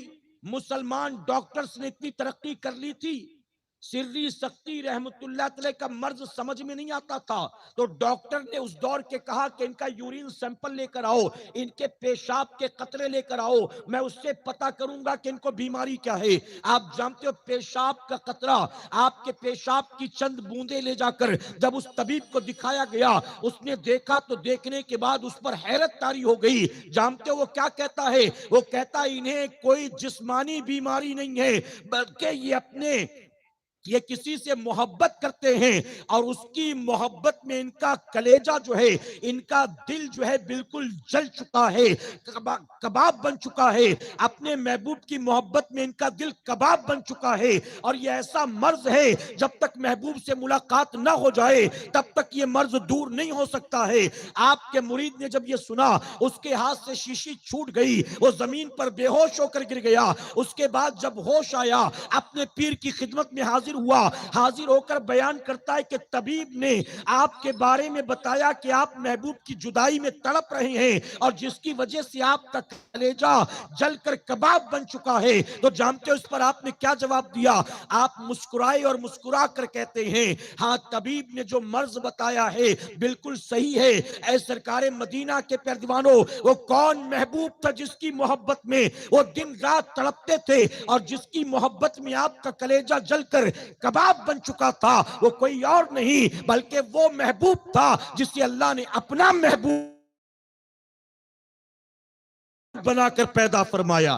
مسلمان ڈاکٹرز نے اتنی ترقی کر لی تھی، سری سختی رحمت اللہ تعالی کا مرض سمجھ میں نہیں آتا تھا تو ڈاکٹر نے اس دور کے کہا کہ ان کا یورین سیمپل لے کر آؤ، ان کے پیشاب کے قطرے لے کر آؤ، میں اس سے پتہ کروں گا کہ ان کو بیماری کیا ہے۔ آپ جانتے ہو پیشاب کا قطرہ، آپ کے پیشاب کی چند بوندیں لے جا کر جب اس طبیب کو دکھایا گیا، اس نے دیکھا تو دیکھنے کے بعد اس پر حیرت طاری ہو گئی۔ جانتے ہو وہ کیا کہتا ہے؟ وہ کہتا ہے انہیں کوئی جسمانی بیماری نہیں ہے، بلکہ یہ کسی سے محبت کرتے ہیں اور اس کی محبت میں ان کا کلیجہ جو ہے، ان کا دل جو ہے بالکل جل چکا ہے، کباب بن چکا ہے۔ اپنے محبوب کی محبت میں ان کا دل کباب بن چکا ہے، اور یہ ایسا مرض ہے جب تک محبوب سے ملاقات نہ ہو جائے تب تک یہ مرض دور نہیں ہو سکتا ہے۔ آپ کے مرید نے جب یہ سنا، اس کے ہاتھ سے شیشی چھوٹ گئی، وہ زمین پر بے ہوش ہو کر گر گیا۔ اس کے بعد جب ہوش آیا، اپنے پیر کی خدمت میں حاضر ہوا، حاضر ہو کر بیان کرتا ہے کہ طبیب نے آپ کے بارے میں بتایا کہ آپ محبوب کی جدائی میں تڑپ رہے ہیں اور جس کی وجہ سے آپ کا کلیجہ جل کر کباب بن چکا ہے۔ تو جانتے ہو اس پر آپ نے کیا جواب دیا؟ آپ مسکرائے اور مسکرا کر کہتے ہیں ہاں طبیب نے جو مرض بتایا ہے بالکل صحیح ہے۔ اے سرکار مدینہ کے پیروانوں، وہ کون محبوب تھا جس کی محبت میں وہ دن رات تڑپتے تھے اور جس کی محبت میں آپ کا کلیجہ جل کر کباب بن چکا تھا؟ وہ کوئی اور نہیں بلکہ وہ محبوب تھا جسے اللہ نے اپنا محبوب بنا کر پیدا فرمایا۔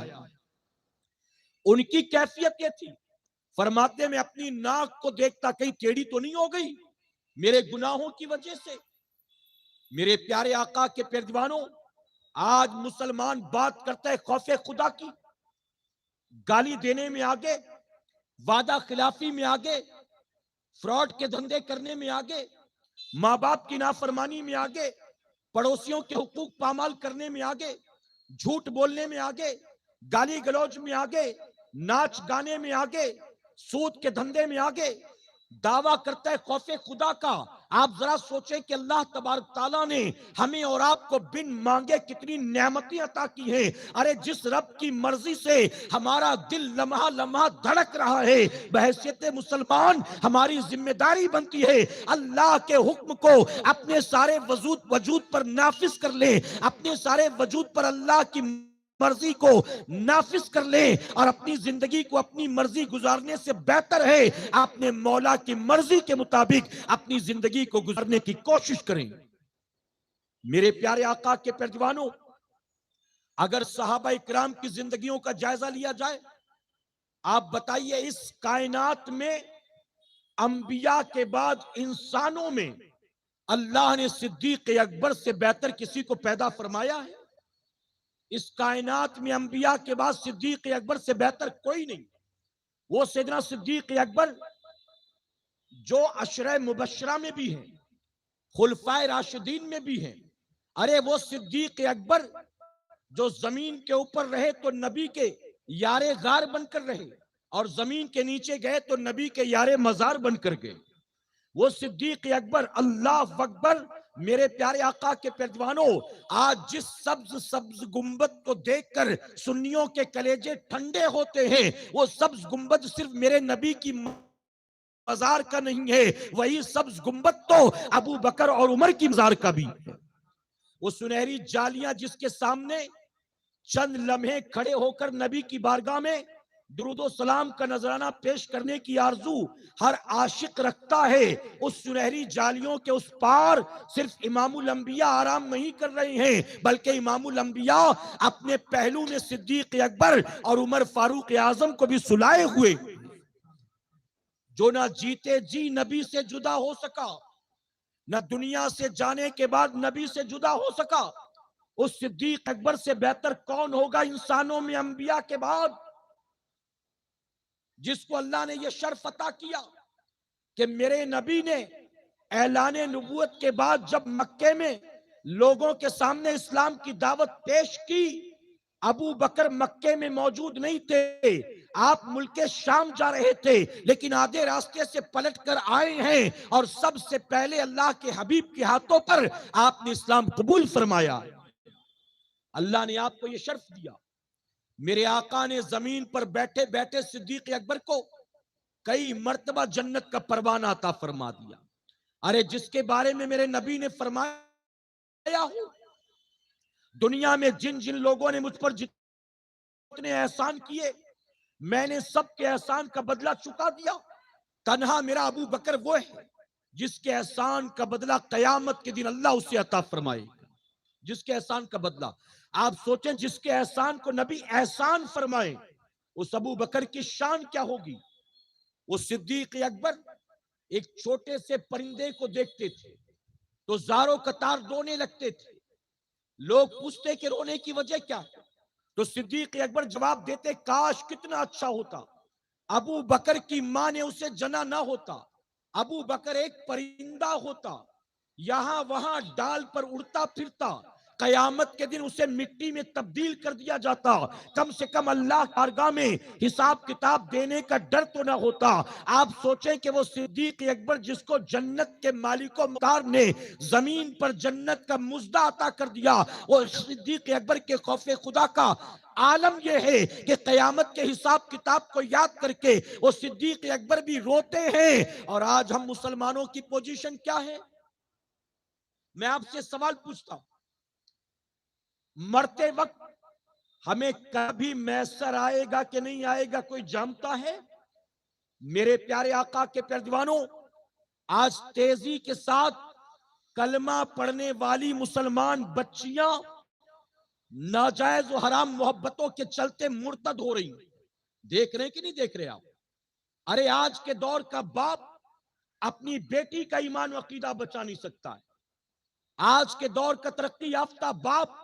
ان کی کیفیت یہ تھی، فرماتے میں اپنی ناک کو دیکھتا کہیں ٹیڑھی تو نہیں ہو گئی میرے گناہوں کی وجہ سے۔ میرے پیارے آقا کے پیروانوں، آج مسلمان بات کرتا ہے خوف خدا کی، گالی دینے میں آگے، وعدہ خلافی میں آگے، فراڈ کے دھندے کرنے میں آگے، ماں باپ کی نافرمانی میں آگے، پڑوسیوں کے حقوق پامال کرنے میں آگے، جھوٹ بولنے میں آگے، گالی گلوچ میں آگے، ناچ گانے میں آگے، سود کے دھندے میں آگے، دعویٰ کرتا ہے خوف خدا کا۔ آپ ذرا سوچیں کہ اللہ تبارک تعالیٰ نے ہمیں اور آپ کو بن مانگے کتنی نعمتیں عطا کی ہیں۔ ارے جس رب کی مرضی سے ہمارا دل لمحہ لمحہ دھڑک رہا ہے، بحیثیت مسلمان ہماری ذمہ داری بنتی ہے اللہ کے حکم کو اپنے سارے وجود پر نافذ کر لیں، اپنے سارے وجود پر اللہ کی مرضی کو نافذ کر لیں اور اپنی زندگی کو اپنی مرضی گزارنے سے بہتر ہے اپنے مولا کی مرضی کے مطابق اپنی زندگی کو گزارنے کی کوشش کریں۔ میرے پیارے آقا کے پیروانوں، اگر صحابہ اکرام کی زندگیوں کا جائزہ لیا جائے، آپ بتائیے اس کائنات میں انبیاء کے بعد انسانوں میں اللہ نے صدیق اکبر سے بہتر کسی کو پیدا فرمایا ہے؟ اس کائنات میں انبیاء کے بعد صدیق اکبر سے بہتر کوئی نہیں۔ وہ سیدنا صدیق اکبر جو عشرہ مبشرہ میں بھی ہیں، خلفائے راشدین میں بھی ہیں۔ ارے وہ صدیق اکبر جو زمین کے اوپر رہے تو نبی کے یار غار بن کر رہے، اور زمین کے نیچے گئے تو نبی کے یار مزار بن کر گئے۔ وہ صدیق اکبر، اللہ اکبر، میرے پیارے آقا کے پیروانوں، آج جس سبز گنبد کو دیکھ کر سنیوں کے کلیجے ٹھنڈے ہوتے ہیں، وہ سبز گنبد صرف میرے نبی کی مزار کا نہیں ہے، وہی سبز گنبد تو ابو بکر اور عمر کی مزار کا بھی ہے۔ وہ سنہری جالیاں جس کے سامنے چند لمحے کھڑے ہو کر نبی کی بارگاہ میں درود و سلام کا نذرانہ پیش کرنے کی آرزو ہر عاشق رکھتا ہے، اس سنہری جالیوں کے اس پار صرف امام الانبیاء آرام نہیں کر رہے ہیں، بلکہ امام الانبیاء اپنے پہلو میں صدیق اکبر اور عمر فاروق اعظم کو بھی سلائے ہوئے، جو نہ جیتے جی نبی سے جدا ہو سکا، نہ دنیا سے جانے کے بعد نبی سے جدا ہو سکا۔ اس صدیق اکبر سے بہتر کون ہوگا انسانوں میں انبیاء کے بعد، جس کو اللہ نے یہ شرف عطا کیا کہ میرے نبی نے اعلان نبوت کے بعد جب مکے میں لوگوں کے سامنے اسلام کی دعوت پیش کی، ابو بکر مکے میں موجود نہیں تھے، آپ ملک شام جا رہے تھے، لیکن آدھے راستے سے پلٹ کر آئے ہیں اور سب سے پہلے اللہ کے حبیب کے ہاتھوں پر آپ نے اسلام قبول فرمایا۔ اللہ نے آپ کو یہ شرف دیا۔ میرے آقا نے زمین پر بیٹھے بیٹھے صدیق اکبر کو کئی مرتبہ جنت کا پروانہ عطا فرما دیا۔ ارے جس کے بارے میں میرے نبی نے فرمایا ہوں، دنیا میں جن جن لوگوں نے مجھ پر جتنے احسان کیے، میں نے سب کے احسان کا بدلہ چکا دیا، تنہا میرا ابو بکر وہ ہے جس کے احسان کا بدلہ قیامت کے دن اللہ اسے عطا فرمائے گا۔ جس کے احسان کا بدلہ، آپ سوچیں جس کے احسان کو نبی احسان فرمائے، اس ابو بکر کی شان کیا ہوگی۔ وہ صدیق اکبر ایک چھوٹے سے پرندے کو دیکھتے تھے تو زاروں قطار رونے لگتے تھے، لوگ پوچھتے کہ رونے کی وجہ کیا ہے، تو صدیق اکبر جواب دیتے کاش کتنا اچھا ہوتا ابو بکر کی ماں نے اسے جنا نہ ہوتا، ابو بکر ایک پرندہ ہوتا، یہاں وہاں ڈال پر اڑتا پھرتا، قیامت کے دن اسے مٹی میں تبدیل کر دیا جاتا، کم سے کم اللہ کی بارگاہ میں حساب کتاب دینے کا ڈر تو نہ ہوتا۔ آپ سوچیں کہ وہ صدیق اکبر جس کو جنت کے مالک و مختار نے زمین پر جنت کا مزدہ عطا کر دیا، وہ صدیق اکبر کے خوف خدا کا عالم یہ ہے کہ قیامت کے حساب کتاب کو یاد کر کے وہ صدیق اکبر بھی روتے ہیں۔ اور آج ہم مسلمانوں کی پوزیشن کیا ہے؟ میں آپ سے سوال پوچھتا ہوں، مرتے وقت ہمیں کبھی میسر آئے گا کہ نہیں آئے گا کوئی جانتا ہے؟ میرے پیارے آقا کے پیروانوں، آج تیزی کے ساتھ کلمہ پڑھنے والی مسلمان بچیاں ناجائز و حرام محبتوں کے چلتے مرتد ہو رہی ہیں، دیکھ رہے کہ نہیں دیکھ رہے آپ؟ ارے آج کے دور کا باپ اپنی بیٹی کا ایمان و عقیدہ بچا نہیں سکتا ہے، آج کے دور کا ترقی یافتہ باپ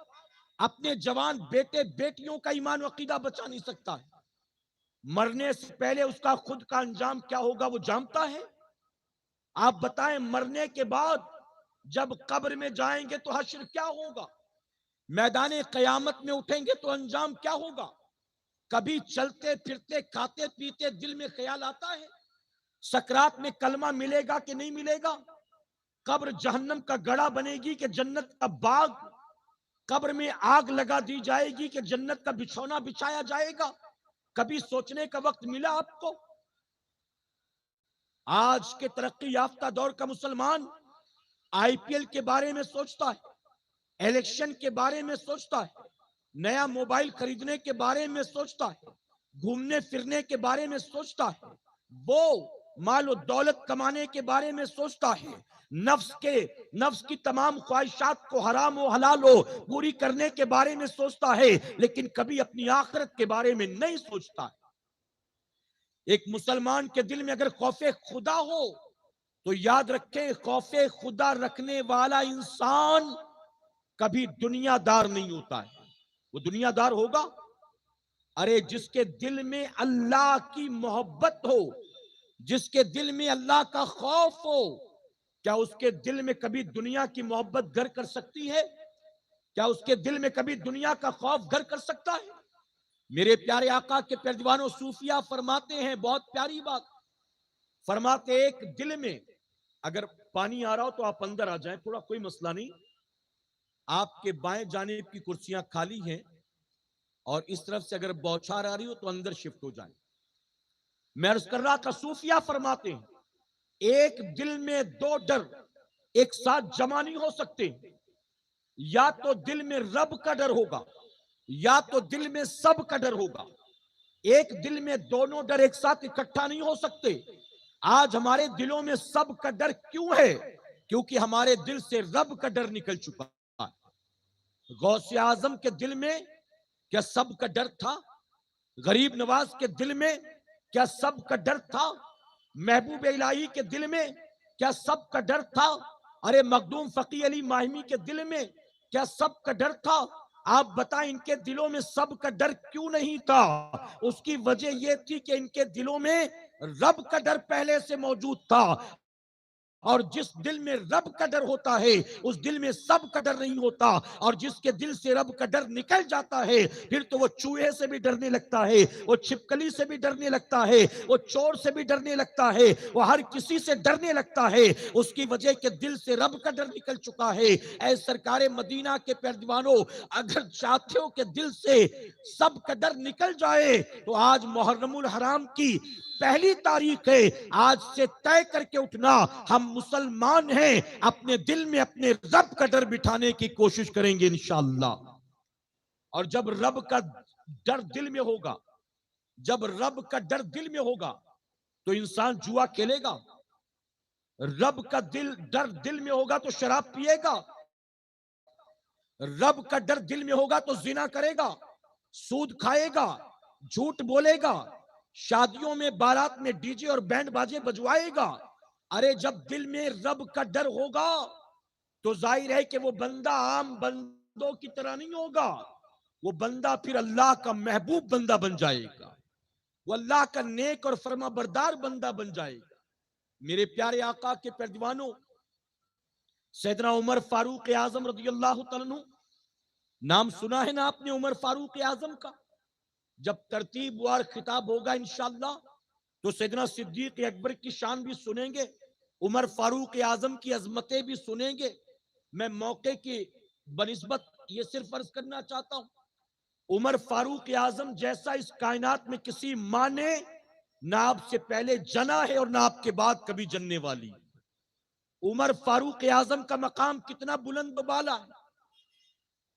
اپنے جوان بیٹے بیٹیوں کا ایمان و عقیدہ بچا نہیں سکتا ہے۔ مرنے سے پہلے اس کا خود کا انجام کیا ہوگا وہ جانتا ہے؟ آپ بتائیں مرنے کے بعد جب قبر میں جائیں گے تو حشر کیا ہوگا، میدان قیامت میں اٹھیں گے تو انجام کیا ہوگا؟ کبھی چلتے پھرتے کھاتے پیتے دل میں خیال آتا ہے سکرات میں کلمہ ملے گا کہ نہیں ملے گا؟ قبر جہنم کا گڑھا بنے گی کہ جنت کا باغ؟ قبر میں آگ لگا دی جائے گی کہ جنت کا بچھونا بچھایا جائے گا؟ کبھی سوچنے کا وقت ملا آپ کو؟ آج کے ترقی یافتہ دور کا مسلمان آئی پی ایل کے بارے میں سوچتا ہے، الیکشن کے بارے میں سوچتا ہے، نیا موبائل خریدنے کے بارے میں سوچتا ہے، گھومنے پھرنے کے بارے میں سوچتا ہے، وہ مال و دولت کمانے کے بارے میں سوچتا ہے، نفس کی تمام خواہشات کو حرام و حلال ہو پوری کرنے کے بارے میں سوچتا ہے، لیکن کبھی اپنی آخرت کے بارے میں نہیں سوچتا ہے۔ ایک مسلمان کے دل میں اگر خوف خدا ہو تو یاد رکھیں، خوف خدا رکھنے والا انسان کبھی دنیا دار نہیں ہوتا ہے۔ وہ دنیا دار ہوگا؟ ارے جس کے دل میں اللہ کی محبت ہو، جس کے دل میں اللہ کا خوف ہو، کیا اس کے دل میں کبھی دنیا کی محبت گھر کر سکتی ہے؟ کیا اس کے دل میں کبھی دنیا کا خوف گھر کر سکتا ہے؟ میرے پیارے آقا کے پیروانوں، صوفیہ فرماتے ہیں بہت پیاری بات، فرماتے ایک دل میں اگر پانی آ رہا ہو تو آپ اندر آ جائیں، تھوڑا کوئی مسئلہ نہیں، آپ کے بائیں جانب کی کرسیاں خالی ہیں اور اس طرف سے اگر بوچھار آ رہی ہو تو اندر شفٹ ہو جائیں۔ میں عرض کر رہا تھا، صوفیہ فرماتے ہیں ایک دل میں دو ڈر ایک ساتھ جمع نہیں ہو سکتے، یا تو دل میں رب کا ڈر ہوگا یا تو دل میں سب کا ڈر ہوگا، ایک دل میں دونوں ڈر ایک ساتھ اکٹھا نہیں ہو سکتے۔ آج ہمارے دلوں میں سب کا ڈر کیوں ہے؟ کیونکہ ہمارے دل سے رب کا ڈر نکل چکا ہے۔ غوث اعظم کے دل میں کیا سب کا ڈر تھا؟ غریب نواز کے دل میں کیا سب کا ڈر تھا؟ محبوب الہی کے دل میں کیا سب کا ڈر تھا؟ ارے مخدوم فقی علی ماہمی کے دل میں کیا سب کا ڈر تھا؟ آپ بتائیں ان کے دلوں میں سب کا ڈر کیوں نہیں تھا؟ اس کی وجہ یہ تھی کہ ان کے دلوں میں رب کا ڈر پہلے سے موجود تھا، اور جس دل میں رب کا ڈر ہوتا ہے اس دل میں سب کا ڈر نہیں ہوتا، اور جس کے دل سے رب کا ڈر نکل جاتا ہے پھر تو وہ چوہے سے بھی ڈرنے لگتا ہے، وہ چھپکلی سے بھی ڈرنے لگتا ہے، وہ چور سے بھی ڈرنے لگتا ہے، وہ ہر کسی سے ڈرنے لگتا ہے، اس کی وجہ کہ دل سے رب کا ڈر نکل چکا ہے۔ اے سرکار مدینہ کے پیروانوں، اگر چاہتے ہو کہ دل سے سب کا ڈر نکل جائے تو آج محرم الحرام کی پہلی تاریخ ہے، آج سے طے کر کے اٹھنا، ہم مسلمان ہیں، اپنے دل میں اپنے رب کا ڈر بٹھانے کی کوشش کریں گے انشاءاللہ۔ اور جب رب کا ڈر دل میں ہوگا، جب رب کا ڈر دل میں ہوگا تو انسان جوا کھیلے گا، رب کا ڈر دل میں ہوگا تو شراب پیے گا، رب کا ڈر دل میں ہوگا تو زنا کرے گا، سود کھائے گا، جھوٹ بولے گا، شادیوں میں بارات میں ڈی جے اور بینڈ باجے بجوائے گا۔ ارے جب دل میں رب کا ڈر ہوگا تو ظاہر ہے کہ وہ بندہ عام بندوں کی طرح نہیں ہوگا، وہ بندہ پھر اللہ کا محبوب بندہ بن جائے گا، وہ اللہ کا نیک اور فرما بردار بندہ بن جائے گا۔ میرے پیارے آقا کے پیروانوں، سیدنا عمر فاروق اعظم رضی اللہ تعالیٰ عنہ، نام سنا ہے نا آپ نے عمر فاروق اعظم کا؟ جب ترتیب وار خطاب ہوگا انشاءاللہ تو سیدنا صدیق اکبر کی شان بھی سنیں گے، عمر فاروق اعظم کی عظمتیں بھی سنیں گے۔ میں موقع کی بنسبت یہ صرف عرض کرنا چاہتا ہوں، عمر فاروق اعظم جیسا اس کائنات میں کسی ماں نے نہ آپ سے پہلے جنا ہے اور نہ آپ کے بعد کبھی جننے والی۔ عمر فاروق اعظم کا مقام کتنا بلند بالا ہے۔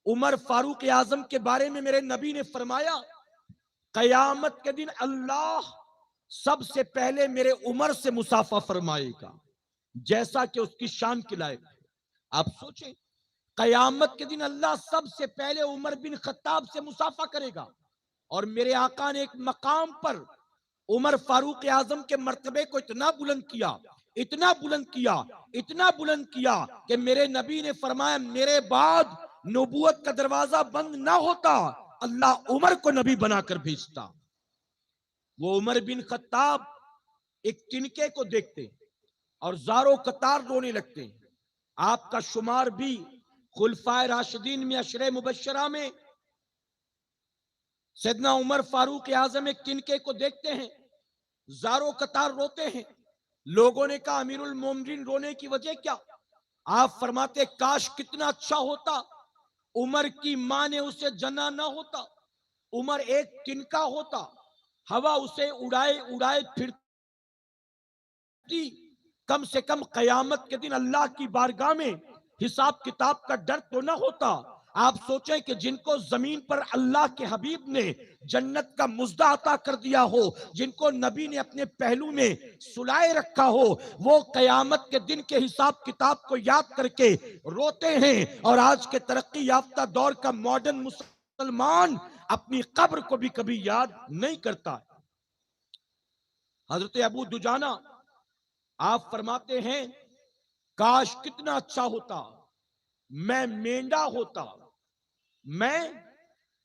عمر فاروق اعظم کے بارے میں میرے نبی نے فرمایا، قیامت کے دن اللہ سب سے پہلے میرے عمر سے مصافحہ فرمائے گا، جیسا کہ اس کی شان کے لائق ہے۔ آپ سوچیں، قیامت کے دن اللہ سب سے پہلے عمر بن خطاب سے مصافحہ کرے گا، اور میرے آقا نے ایک مقام پر عمر فاروق اعظم کے مرتبے کو اتنا بلند کیا، اتنا بلند کیا، اتنا بلند کیا کہ میرے نبی نے فرمایا میرے بعد نبوت کا دروازہ بند نہ ہوتا، اللہ عمر کو نبی بنا کر بھیجتا۔ وہ عمر بن خطاب ایک تنکے کو دیکھتے اور زاروں قطار رونے لگتے۔ آپ کا شمار بھی خلفائے راشدین میں عشرہ مبشرہ میں۔ سیدنا عمر فاروق اعظم ایک تنکے کو دیکھتے ہیں، زاروں قطار روتے ہیں۔ لوگوں نے کہا امیر المومنین رونے کی وجہ کیا؟ آپ فرماتے کاش کتنا اچھا ہوتا عمر کی ماں نے اسے جنا نہ ہوتا، عمر ایک تنکا ہوتا، ہوا اسے اڑائے اڑائے پھرتی، کم سے کم قیامت کے دن اللہ کی بارگاہ میں حساب کتاب کا ڈر تو نہ ہوتا۔ آپ سوچیں کہ جن کو زمین پر اللہ کے حبیب نے جنت کا مژدہ عطا کر دیا ہو، جن کو نبی نے اپنے پہلو میں سلائے رکھا ہو، وہ قیامت کے دن کے حساب کتاب کو یاد کر کے روتے ہیں، اور آج کے ترقی یافتہ دور کا ماڈرن مسلمان اپنی قبر کو بھی کبھی یاد نہیں کرتا۔ حضرت ابو دجانہ آپ فرماتے ہیں، کاش کتنا اچھا ہوتا میں مینڈا ہوتا، میں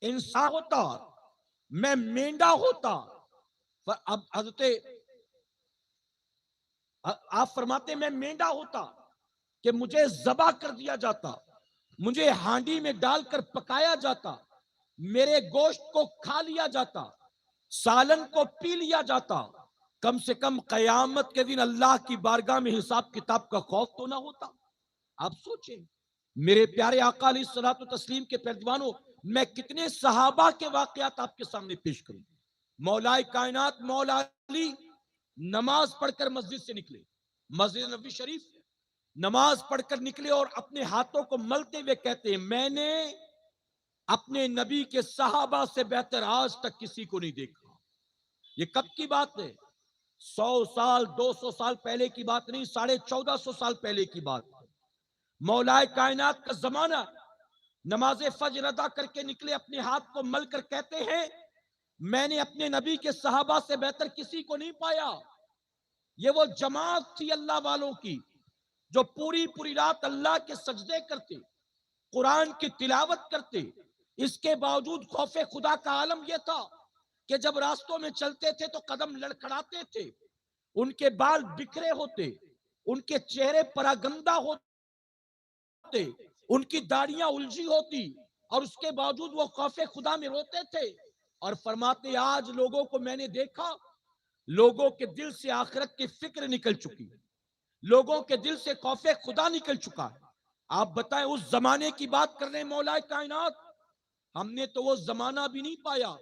انسان ہوتا، میں مینڈا ہوتا۔ اب حضرت آپ فرماتے ہیں میں مینڈا ہوتا کہ مجھے ذبح کر دیا جاتا، مجھے ہانڈی میں ڈال کر پکایا جاتا، میرے گوشت کو کھا لیا جاتا، سالن کو پی لیا جاتا، کم سے کم قیامت کے دن اللہ کی بارگاہ میں حساب کتاب کا خوف تو نہ ہوتا۔ آپ سوچیں میرے پیارے آقا علیہ الصلوۃ والتسلیم کے پیروانوں، میں کتنے صحابہ کے واقعات آپ کے سامنے پیش کروں۔ مولا کائنات مولا علی نماز پڑھ کر مسجد سے نکلے، مسجد نبوی شریف نماز پڑھ کر نکلے اور اپنے ہاتھوں کو ملتے ہوئے کہتے ہیں، میں نے اپنے نبی کے صحابہ سے بہتر آج تک کسی کو نہیں دیکھا۔ یہ کب کی بات ہے؟ 100 سال 200 سال پہلے کی بات نہیں، 1450 سال پہلے کی بات۔ مولا کائنات کا زمانہ، نماز فجر ادا کر کے نکلے، اپنے ہاتھ کو مل کر کہتے ہیں، میں نے اپنے نبی کے صحابہ سے بہتر کسی کو نہیں پایا۔ یہ وہ جماعت تھی اللہ والوں کی جو پوری پوری رات اللہ کے سجدے کرتے، قرآن کی تلاوت کرتے۔ اس کے باوجود خوف خدا کا عالم یہ تھا کہ جب راستوں میں چلتے تھے تو قدم لڑکھڑاتے تھے، ان کے بال بکھرے ہوتے، ان کے چہرے پراگندہ ہوتے، ان کی داڑیاں الجھی ہوتی، اور اس کے باوجود وہ خوف خدا میں روتے تھے اور فرماتے، آج لوگوں کو میں نے دیکھا، لوگوں کے دل سے آخرت کی فکر نکل چکی، لوگوں کے دل سے خوف خدا نکل چکا ہے۔ آپ بتائیں، اس زمانے کی بات کر رہے ہیں مولا کائنات، ہم نے تو وہ زمانہ بھی نہیں پایا،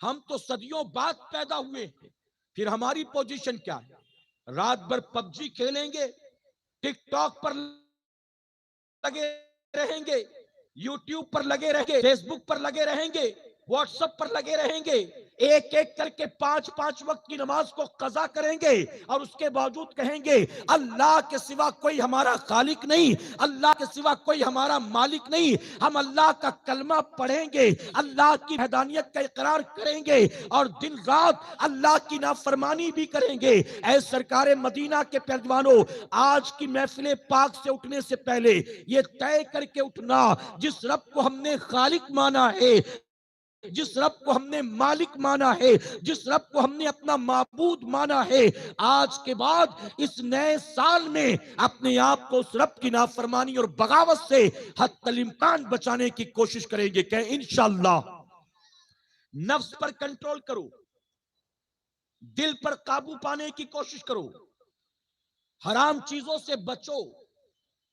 ہم تو صدیوں بعد پیدا ہوئے ہیں۔ پھر ہماری پوزیشن کیا ہے؟ رات بھر پب جی کھیلیں گے، ٹک ٹاک پر لگے رہیں گے، یوٹیوب پر لگے رہیں گے، فیس بک پر لگے رہیں گے، واٹس ایپ پر لگے رہیں گے، ایک ایک کر کے 5 وقت کی نماز کو قضا کریں گے، اور اس کے باوجود کہیں گے اللہ کے سوا کوئی ہمارا خالق نہیں، اللہ کے سوا کوئی ہمارا مالک نہیں۔ ہم اللہ کا کلمہ پڑھیں گے، اللہ کی وحدانیت کا اقرار کریں گے، اور دن رات اللہ کی نافرمانی بھی کریں گے۔ اے سرکار مدینہ کے پیروانوں، آج کی محفل پاک سے اٹھنے سے پہلے یہ طے کر کے اٹھنا، جس رب کو ہم نے خالق مانا ہے، جس رب کو ہم نے مالک مانا ہے، جس رب کو ہم نے اپنا معبود مانا ہے، آج کے بعد اس نئے سال میں اپنے آپ کو اس رب کی نافرمانی اور بغاوت سے حتی الامکان بچانے کی کوشش کریں گے کہ انشاءاللہ نفس پر کنٹرول کرو، دل پر قابو پانے کی کوشش کرو، حرام چیزوں سے بچو،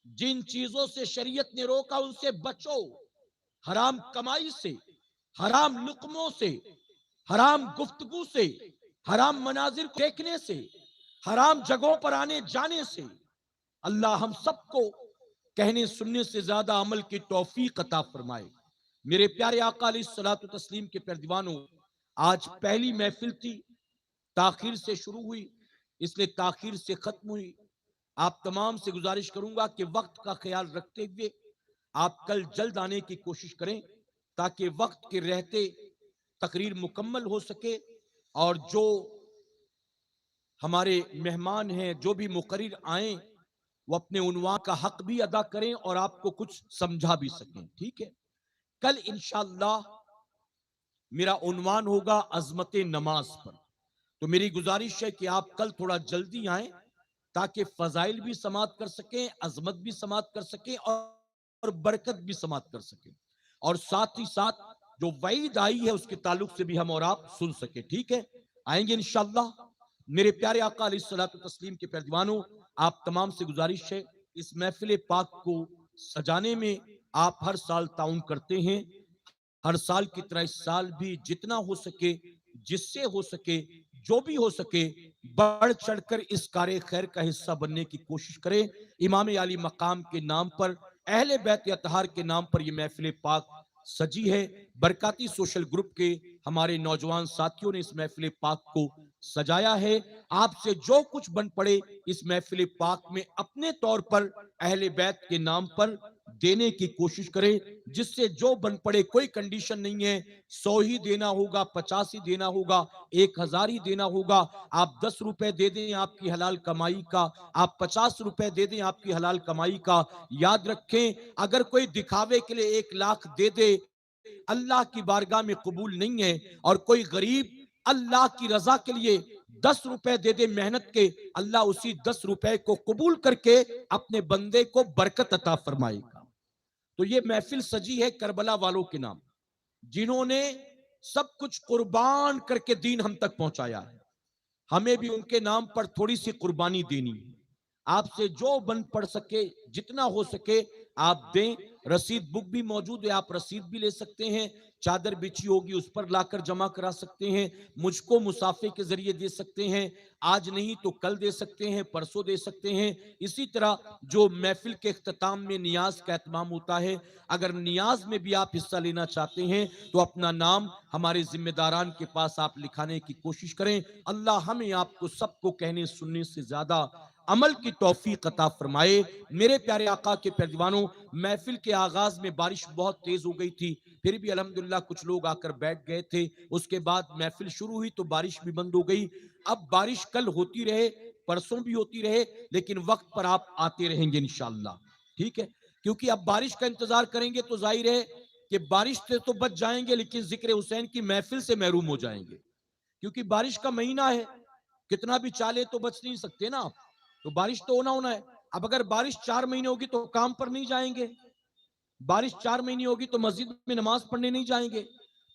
جن چیزوں سے شریعت نے روکا ان سے بچو، حرام کمائی سے، حرام لقموں سے، حرام گفتگو سے، حرام مناظر کو دیکھنے سے، حرام جگہوں پر آنے جانے سے۔ اللہ ہم سب کو کہنے سننے سے زیادہ عمل کی توفیق عطا فرمائے۔ میرے پیارے آقا علیہ الصلوۃ والتسلیم کے پیروانوں، آج پہلی محفل تھی، تاخیر سے شروع ہوئی، اس لیے تاخیر سے ختم ہوئی۔ آپ تمام سے گزارش کروں گا کہ وقت کا خیال رکھتے ہوئے آپ کل جلد آنے کی کوشش کریں، تاکہ وقت کے رہتے تقریر مکمل ہو سکے، اور جو ہمارے مہمان ہیں، جو بھی مقرر آئیں، وہ اپنے عنوان کا حق بھی ادا کریں اور آپ کو کچھ سمجھا بھی سکیں۔ ٹھیک ہے، کل انشاءاللہ میرا عنوان ہوگا عظمت نماز پر، تو میری گزارش ہے کہ آپ کل تھوڑا جلدی آئیں تاکہ فضائل بھی سماعت کر سکیں، عظمت بھی سماعت کر سکیں، اور برکت بھی سماعت کر سکیں، اور ساتھ ہی ساتھ جو وعید آئی ہے اس کے تعلق سے بھی ہم اور آپ سن سکیں۔ ٹھیک ہے، آئیں گے انشاءاللہ۔ میرے پیارے آقا علیہ الصلوۃ والتسلیم کے پیروانوں، آپ تمام سے گزارش ہے، اس محفل پاک کو سجانے میں آپ ہر سال تعاون کرتے ہیں، ہر سال کی طرح اس سال بھی جتنا ہو سکے، جس سے ہو سکے، جو بھی ہو سکے، بڑھ چڑھ کر اس کار خیر کا حصہ بننے کی کوشش کریں۔ امام عالی مقام کے نام پر اہل بیت اطہار کے نام پر یہ محفل پاک سجی ہے. برکاتی سوشل گروپ کے ہمارے نوجوان ساتھیوں نے اس محفل پاک کو سجایا ہے. آپ سے جو کچھ بن پڑے اس محفل پاک میں اپنے طور پر اہل بیت کے نام پر دینے کی کوشش کریں, جس سے جو بن پڑے. کوئی کنڈیشن نہیں ہے, 100 ہی دینا ہوگا, 50 ہی دینا ہوگا, 1000 ہی دینا ہوگا. آپ 10 روپے دے دیں آپ کی حلال کمائی کا, آپ 50 روپے دے دیں آپ کی حلال کمائی کا. یاد رکھیں اگر کوئی دکھاوے کے لیے 1 لاکھ دے دے, اللہ کی بارگاہ میں قبول نہیں ہے. اور کوئی غریب اللہ کی رضا کے لیے 10 روپے دے دے محنت کے, اللہ اسی 10 روپے کو قبول کر کے اپنے بندے کو برکت عطا فرمائے گا. تو یہ محفل سجی ہے کربلا والوں کے نام, جنہوں نے سب کچھ قربان کر کے دین ہم تک پہنچایا ہے. ہمیں بھی ان کے نام پر تھوڑی سی قربانی دینی ہے. آپ سے جو بن پڑ سکے, جتنا ہو سکے آپ دیں. رسید بک بھی موجود ہے, آپ رسید بھی لے سکتے ہیں. چادر بچھی ہوگی اس پر لا کر جمع کرا سکتے ہیں. مجھ کو مسافے کے ذریعے دے سکتے ہیں, آج نہیں تو کل دے سکتے ہیں, پرسوں دے سکتے ہیں. اسی طرح جو محفل کے اختتام میں نیاز کا اہتمام ہوتا ہے, اگر نیاز میں بھی آپ حصہ لینا چاہتے ہیں تو اپنا نام ہمارے ذمہ داران کے پاس آپ لکھانے کی کوشش کریں. اللہ ہمیں آپ کو سب کو کہنے سننے سے زیادہ عمل کی توفیق عطا فرمائے. میرے پیارے آقا کے پیروانوں, محفل کے آغاز میں بارش بہت تیز ہو گئی تھی, پھر بھی الحمدللہ کچھ لوگ آ کر بیٹھ گئے تھے. اس کے بعد محفل شروع ہوئی تو بارش بھی بند ہو گئی. اب بارش کل ہوتی رہے, پرسوں بھی ہوتی رہے, لیکن وقت پر آپ آتے رہیں گے انشاءاللہ, ٹھیک ہے. کیونکہ اب بارش کا انتظار کریں گے تو ظاہر ہے کہ بارش سے تو بچ جائیں گے, لیکن ذکر حسین کی محفل سے محروم ہو جائیں گے. کیونکہ بارش کا مہینہ ہے, کتنا بھی چالے تو بچ نہیں سکتے نا آپ, تو بارش تو ہونا ہے. اب اگر بارش 4 مہینے ہوگی تو کام پر نہیں جائیں گے, بارش 4 مہینے ہوگی تو مسجد میں نماز پڑھنے نہیں جائیں گے,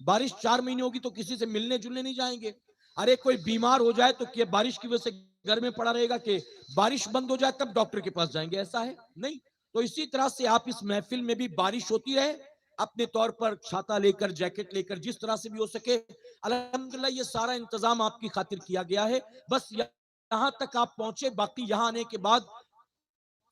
بارش 4 مہینے ہوگی تو کسی سے ملنے جلنے نہیں جائیں گے. ارے کوئی بیمار ہو جائے تو کیا بارش کی وجہ سے گھر میں پڑا رہے گا کہ بارش بند ہو جائے تب ڈاکٹر کے پاس جائیں گے؟ ایسا ہے نہیں. تو اسی طرح سے آپ اس محفل میں بھی بارش ہوتی رہے, اپنے طور پر چھاتا لے کر, جیکٹ لے کر, جس طرح سے بھی ہو سکے. الحمدللہ یہ سارا انتظام آپ کی خاطر کیا گیا ہے. بس یہاں تک آپ پہنچے, باقی یہاں آنے کے بعد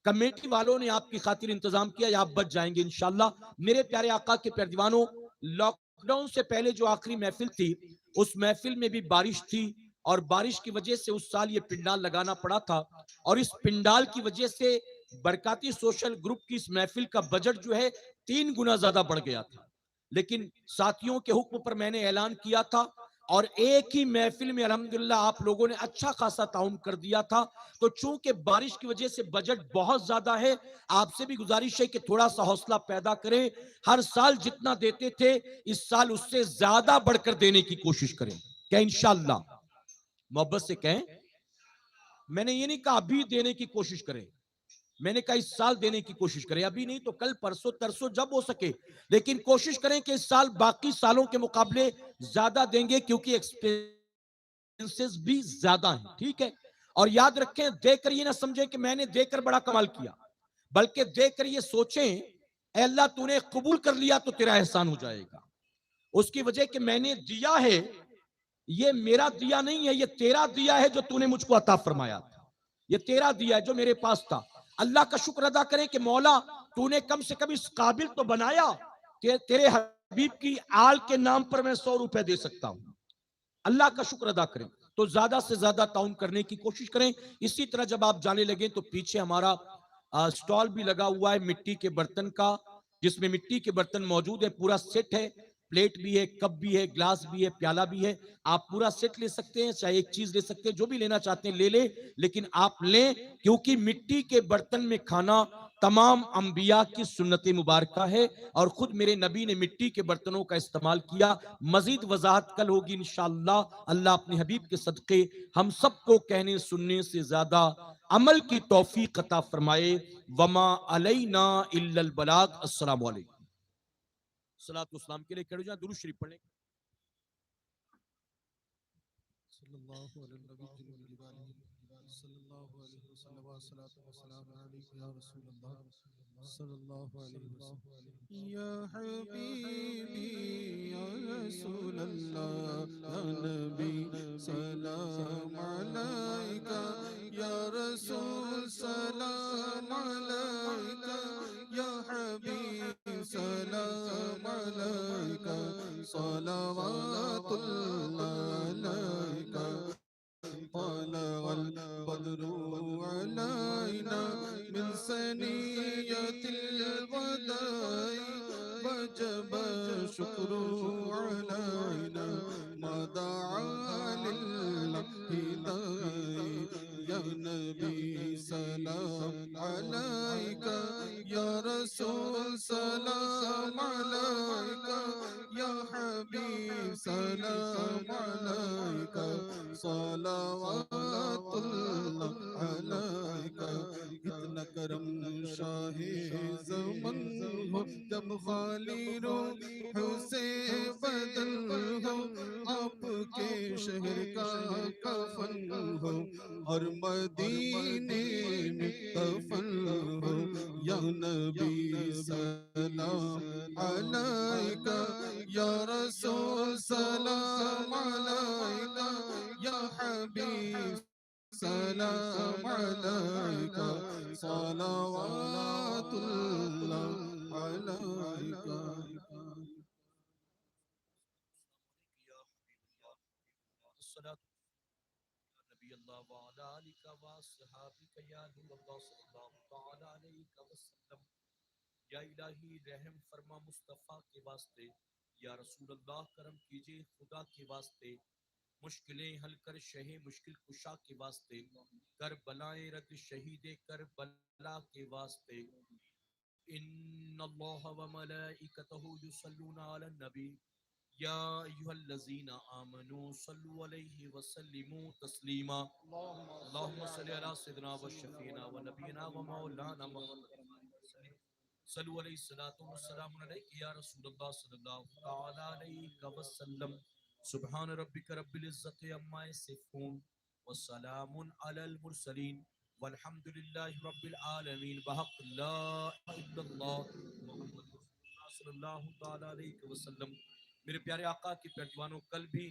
کمیٹی والوں نے آپ کی خاطر انتظام کیا, یا آپ بچ جائیں گے انشاءاللہ. میرے پیارے آقا کے پیروانوں, لاک ڈاؤن سے پہلے جو آخری محفل تھی اس محفل میں بھی بارش تھی, اور بارش کی وجہ سے اس سال یہ پنڈال لگانا پڑا تھا. اور اس پنڈال کی وجہ سے برکاتی سوشل گروپ کی اس محفل کا بجٹ جو ہے 3 گنا زیادہ بڑھ گیا تھا. لیکن ساتھیوں کے حکم پر میں نے اعلان کیا تھا, اور ایک ہی محفل میں الحمدللہ آپ لوگوں نے اچھا خاصا تعاون کر دیا تھا. تو چونکہ بارش کی وجہ سے بجٹ بہت زیادہ ہے, آپ سے بھی گزارش ہے کہ تھوڑا سا حوصلہ پیدا کریں. ہر سال جتنا دیتے تھے اس سال اس سے زیادہ بڑھ کر دینے کی کوشش کریں. کہ انشاءاللہ محبت سے کہیں, میں نے یہ نہیں کہا ابھی دینے کی کوشش کریں, میں نے کہا اس سال دینے کی کوشش کریں, ابھی نہیں تو کل, پرسوں, ترسوں, جب ہو سکے. لیکن کوشش کریں کہ اس سال باقی سالوں کے مقابلے زیادہ دیں گے, کیونکہ ایکسپینسز بھی زیادہ ہیں, ٹھیک ہے. اور یاد رکھیں, دے کر یہ نہ سمجھیں کہ میں نے دے کر بڑا کمال کیا, بلکہ دے کر یہ سوچیں اے اللہ تو نے قبول کر لیا تو تیرا احسان ہو جائے گا. اس کی وجہ کہ میں نے دیا ہے, یہ میرا دیا نہیں ہے, یہ تیرا دیا ہے جو تو نے مجھ کو عطا فرمایا تھا, یہ تیرا دیا ہے جو میرے پاس تھا. اللہ کا شکر ادا کریں کہ مولا تو نے کم سے کم اس قابل تو بنایا کہ تیرے حبیب کی آل کے نام پر میں 100 روپے دے سکتا ہوں. اللہ کا شکر ادا کریں. تو زیادہ سے زیادہ تعاون کرنے کی کوشش کریں. اسی طرح جب آپ جانے لگیں تو پیچھے ہمارا سٹال بھی لگا ہوا ہے مٹی کے برتن کا, جس میں مٹی کے برتن موجود ہے, پورا سیٹ ہے, پلیٹ بھی ہے, کپ بھی ہے, گلاس بھی ہے, پیالہ بھی ہے. آپ پورا سیٹ لے سکتے ہیں, چاہے ایک چیز لے سکتے ہیں, جو بھی لینا چاہتے ہیں لے لیں, لیکن آپ لیں, کیونکہ مٹی کے برتن میں کھانا تمام انبیاء کی سنت مبارکہ ہے, اور خود میرے نبی نے مٹی کے برتنوں کا استعمال کیا. مزید وضاحت کل ہوگی انشاءاللہ. اللہ اپنے حبیب کے صدقے ہم سب کو کہنے سننے سے زیادہ عمل کی توفیق عطا فرمائے. وما علینا الا البلاغ. السلام علیکم. صلاۃ والسلام کے لیے کھڑے ہو جائیں, درود شریف پڑھیں. صلی اللہ علیہ وسلم, صلی اللہ علیہ وسلم, والصلاة والسلام علیک یا رسول اللہ, صلی اللہ علیہ وسلم. یا حبیبی یا رسول اللہ, یا نبی سلام علیکہ, یا رسول سلام علیکہ, یا سنية الوداع وجب الشكر علينا ما دعا لله داعي يا نبي سلام عليك يا رسول سلام عليك يا حبيب سلام عليك صلوات الله عليك اتنا کرم شاہ زمن ہو جب خالی روح سے بدل ہو آپ کے شہر کا کفن ہو اور مدینے میں دفن ہو یا نبی سلام علیکہ یا رسول سلام علیکہ یا حبیب سلام علیکہ صلوات اللہ علیکہ نبی اللہ وعلی آلک و صحابک یا نور اللہ صلی اللہ تعالی علیہ وسلم یا الہی رحم فرما مصطفیٰ کے واسطے یا رسول اللہ کرم کیجئے خدا کے واسطے مشکلیں حل کر شہ مشکل کشا کے واسطے کربلائیں رد شہید کربلا کے واسطے ان اللہ و ملائکتہ یصلون علی النبی یا ایھا الذین آمنوا صلوا علیہ وسلموا تسلیما اللہم صلی علی سیدنا و شفیعنا و نبینا و مولانا محمد صلو علیہ الصلوۃ والسلام علیک یا رسول اللہ صلی اللہ تعالی علیہ وسلم سبحان ربک رب العزت عما یصفون وسلام علی المرسلین والحمد للہ رب العالمین بحق لا الہ الا اللہ محمد رسول اللہ صلی اللہ تعالی علیہ وسلم۔ میرے پیارے آقا کی پیروانوں، کل بھی